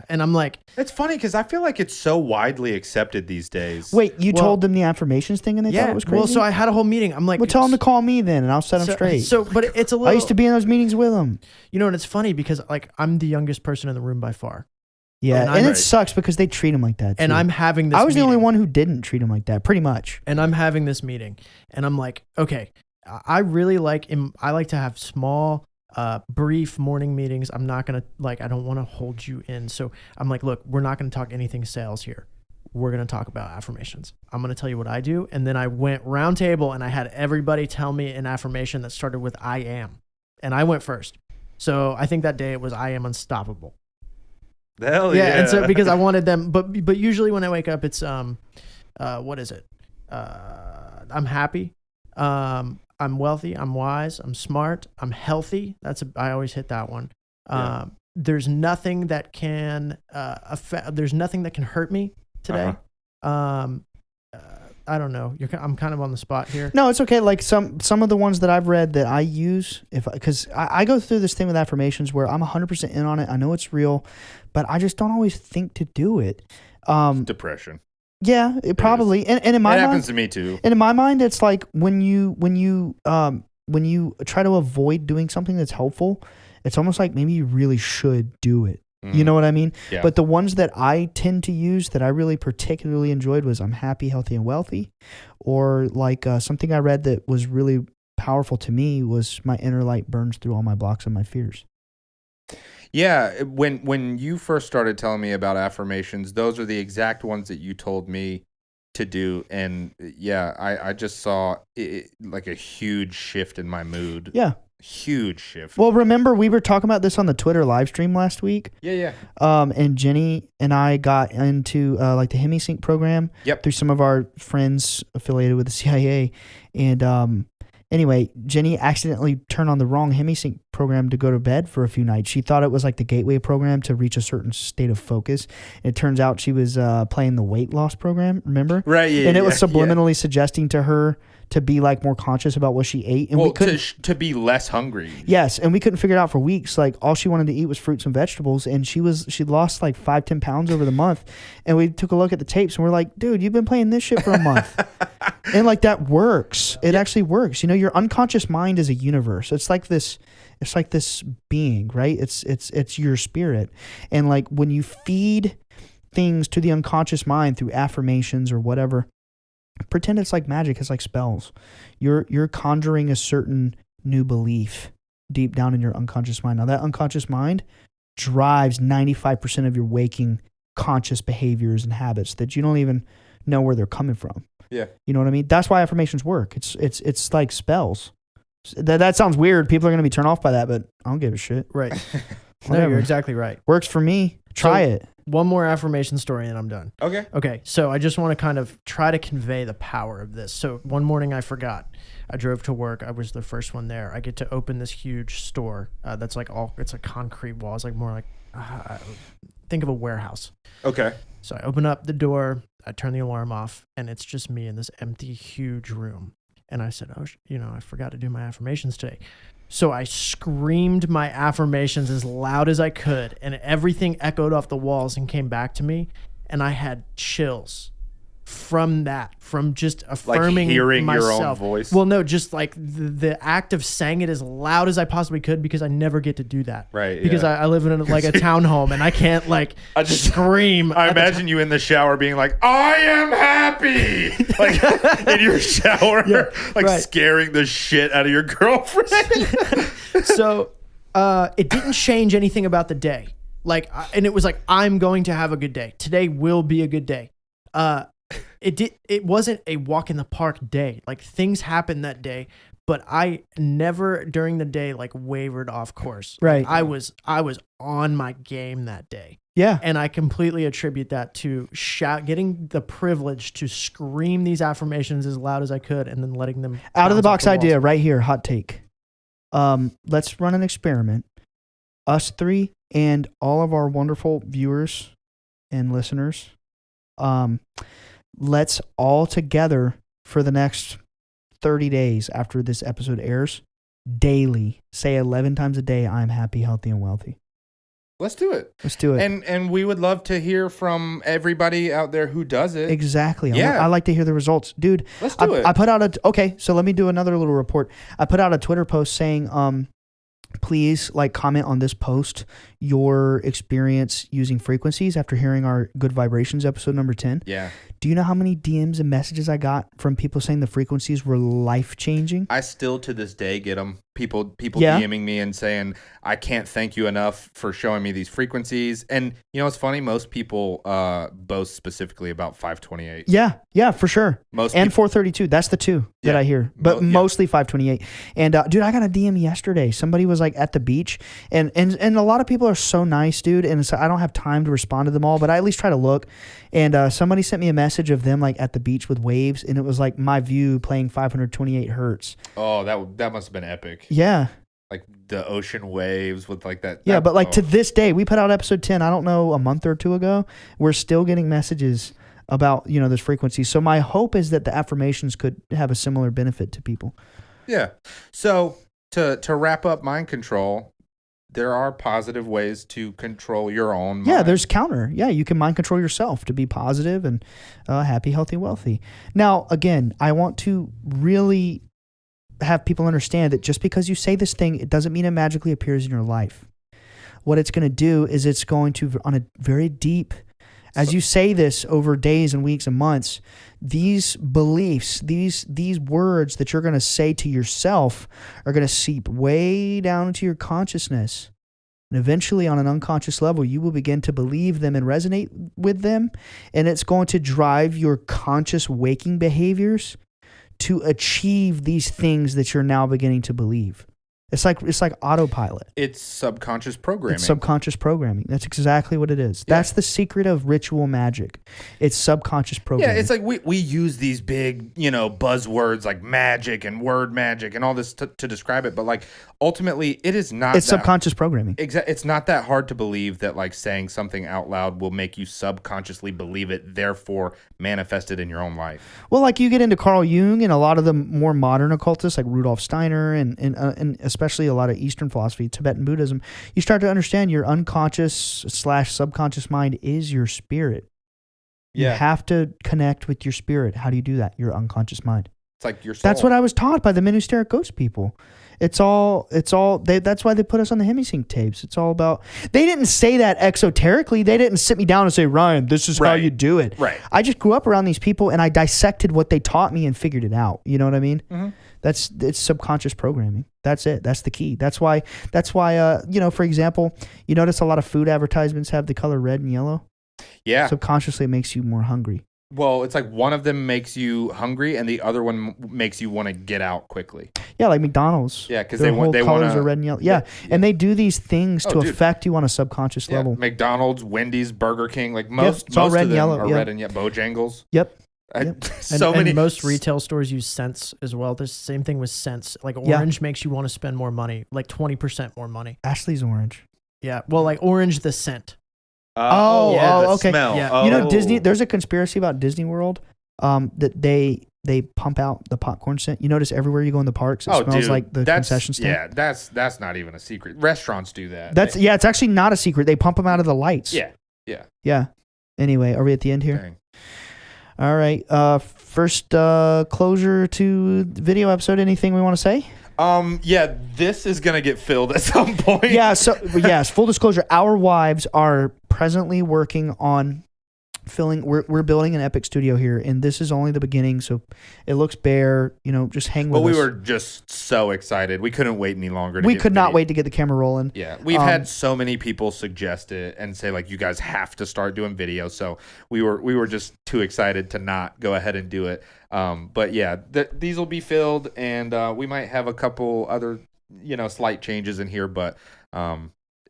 And I'm like, it's funny because I feel like it's so widely accepted these days. Wait, you told them the affirmations thing and they thought it was crazy? Well, so I had a whole meeting. I'm like, well, tell them to call me then, and I'll set them straight. So, but it's a little. I used to be in those meetings with them. You know, and it's funny because like I'm the youngest person in the room by far. Yeah, and it sucks because they treat him like that, too. And I'm having this I was meeting. the only one who didn't treat him like that, pretty much. And I'm having this meeting, and I'm like, okay, I really I like to have small, brief morning meetings. I'm not going to, I don't want to hold you in. So I'm like, look, we're not going to talk anything sales here. We're going to talk about affirmations. I'm going to tell you what I do. And then I went round table, and I had everybody tell me an affirmation that started with I am. And I went first. So I think that day it was I am unstoppable. Hell yeah. And so because I wanted them, but usually when I wake up, it's what is it? I'm happy. I'm wealthy. I'm wise. I'm smart. I'm healthy. I always hit that one. There's nothing that can there's nothing that can hurt me today. I don't know. I'm kind of on the spot here. No, it's okay. Like some of the ones that I've read that I use, because I go through this thing with affirmations where I'm 100% in on it. I know it's real, but I just don't always think to do it. Depression. Yeah, it probably. And in my mind, it happens to me too. And in my mind, it's like when you try to avoid doing something that's helpful, it's almost like maybe you really should do it. You know what I mean? Yeah. But the ones that I tend to use that I really particularly enjoyed was I'm happy, healthy, and wealthy. Or like something I read that was really powerful to me was my inner light burns through all my blocks and my fears. Yeah. When you first started telling me about affirmations, those are the exact ones that you told me to do. And yeah, I just saw like a huge shift in my mood. Yeah. Huge shift. Well, remember we were talking about this on the Twitter live stream last week. Yeah. And Jenny and I got into like the HemiSync program. Yep. Through some of our friends affiliated with the CIA. And anyway, Jenny accidentally turned on the wrong HemiSync program to go to bed for a few nights. She thought it was like the gateway program to reach a certain state of focus. And it turns out she was playing the weight loss program. Remember? Right. Yeah. And it was subliminally suggesting to her to be like more conscious about what she ate, and we couldn't to be less hungry. Yes, and we couldn't figure it out for weeks. Like all she wanted to eat was fruits and vegetables, and she lost like 5-10 pounds over the month. And we took a look at the tapes, and we're like, dude, you've been playing this shit for a month, and like that works. It actually works. You know, your unconscious mind is a universe. It's like this being, right? It's your spirit, and like when you feed things to the unconscious mind through affirmations or whatever. Pretend it's like magic. It's like spells. You're conjuring a certain new belief deep down in your unconscious mind. Now that unconscious mind drives 95% of your waking conscious behaviors and habits that you don't even know where they're coming from. Yeah. You know what I mean? That's why affirmations work. It's like spells. That sounds weird. People are going to be turned off by that, but I don't give a shit. Right. Whatever. No, you're exactly right. Works for me. Try it. One more affirmation story and I'm done. Okay. So I just want to kind of try to convey the power of this. So one morning I forgot. I drove to work. I was the first one there. I get to open this huge store that's like it's a concrete wall. It's like more like, think of a warehouse. Okay. So I open up the door. I turn the alarm off and it's just me in this empty, huge room. And I said, I forgot to do my affirmations today. So I screamed my affirmations as loud as I could, and everything echoed off the walls and came back to me, and I had chills from just affirming like hearing myself. Your own voice. Well, no, just like the act of saying it as loud as I possibly could because I never get to do that. Right. Because I live in like a townhome and I can't scream. I imagine you in the shower being like, I am happy. Like in your shower, scaring the shit out of your girlfriend. So it didn't change anything about the day. And it was like, I'm going to have a good day. Today will be a good day. It wasn't a walk in the park day. Like things happened that day, but I never during the day wavered off course. Right. I was on my game that day. Yeah. And I completely attribute that to getting the privilege to scream these affirmations as loud as I could and then letting them out of the box walls. idea right here. Hot take. let's run an experiment. Us three and all of our wonderful viewers and listeners, let's all together for the next 30 days after this episode airs, daily, say 11 times a day, I'm happy, healthy, and wealthy. Let's do it. Let's do it. And we would love to hear from everybody out there who does it. Exactly. Yeah. I like to hear the results. Dude, Let's do it. I put out okay, so let me do another little report. I put out a Twitter post saying, please comment on this post your experience using frequencies after hearing our Good Vibrations episode number 10. Yeah. Do you know how many DMs and messages I got from people saying the frequencies were life-changing? I still to this day get them. People Yeah. DMing me and saying, I can't thank you enough for showing me these frequencies. And you know, it's funny. Most people boast specifically about 528. Yeah, for sure. Most and people, 432. That's the two that Yeah. I hear. But Yeah. mostly 528. And dude, I got a DM yesterday. Somebody was at the beach. And a lot of people are so nice, dude. And so I don't have time to respond to them all, but I at least try to look. And somebody sent me a message of them at the beach with waves. And it was my view playing 528 hertz. Oh, that must have been epic. Yeah. Like the ocean waves with that. Yeah, but oh. to this day, we put out episode 10, I don't know, a month or two ago. We're still getting messages about, this frequency. So my hope is that the affirmations could have a similar benefit to people. Yeah. So to wrap up mind control, there are positive ways to control your own mind. Yeah, there's counter. Yeah, you can mind control yourself to be positive and happy, healthy, wealthy. Now, again, I want to really have people understand that just because you say this thing, it doesn't mean it magically appears in your life. What it's going to do is it's going to, on a very deep, as you say this over days and weeks and months, these beliefs, these words that you're going to say to yourself are going to seep way down into your consciousness. And eventually, on an unconscious level, you will begin to believe them and resonate with them. And it's going to drive your conscious waking behaviors to achieve these things that you're now beginning to believe. It's like autopilot. It's subconscious programming. It's subconscious programming. That's exactly what it is. Yeah. That's the secret of ritual magic. It's subconscious programming. Yeah, it's like we use these big, buzzwords like magic and word magic and all this to describe it, but ultimately it is not. It's subconscious programming. It's not that hard to believe that saying something out loud will make you subconsciously believe it, therefore manifest it in your own life. Well, you get into Carl Jung and a lot of the more modern occultists like Rudolf Steiner and especially a lot of Eastern philosophy, Tibetan Buddhism, you start to understand your unconscious/subconscious mind is your spirit. Yeah. You have to connect with your spirit. How do you do that? Your unconscious mind. It's like your soul. That's what I was taught by the men who stare at ghost people. That's why they put us on the hemisync tapes. It's all about, they didn't say that exoterically. They didn't sit me down and say, Ryan, this is how you do it. Right. I just grew up around these people and I dissected what they taught me and figured it out. You know what I mean? Mm-hmm. It's subconscious programming. That's it. That's the key. That's why, for example, you notice a lot of food advertisements have the color red and yellow. Yeah. Subconsciously it makes you more hungry. Well, it's one of them makes you hungry and the other one makes you want to get out quickly. Yeah, like McDonald's. Yeah, because their they want colors are red and yellow. Yeah. And they do these things to dude. affect you on a subconscious level. McDonald's, Wendy's, Burger King, it's all red of and them yellow, are yeah. red and yellow. Bojangles. Yep. And most retail stores use cents as well. There's the same thing with cents. Orange makes you want to spend more money, 20% more money. Ashley's orange. Yeah. Well, orange the scent. The okay. smell. Yeah. Oh. Disney, there's a conspiracy about Disney World that they pump out the popcorn scent. You notice everywhere you go in the parks, it smells like the concession stand. Yeah, that's not even a secret. Restaurants do that. It's actually not a secret. They pump them out of the lights. Yeah. Anyway, are we at the end here? Dang. All right. First closure to the video episode. Anything we want to say? Yeah, this is gonna get filled at some point. Yeah. So yes, full disclosure, our wives are presently working on filling. We're building an epic studio here, and this is only the beginning. So it looks bare. Just hang with us. But we were just so excited. We couldn't wait any longer. We could not wait to get the camera rolling. Yeah, we've had so many people suggest it and say you guys have to start doing video. So we were just too excited to not go ahead and do it. But yeah, these will be filled, and we might have a couple other slight changes in here, but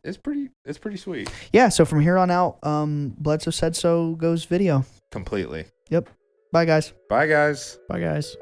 it's pretty sweet. Yeah. So from here on out, Bledsoe Said So goes video Completely. Yep. Bye guys. Bye guys. Bye, guys.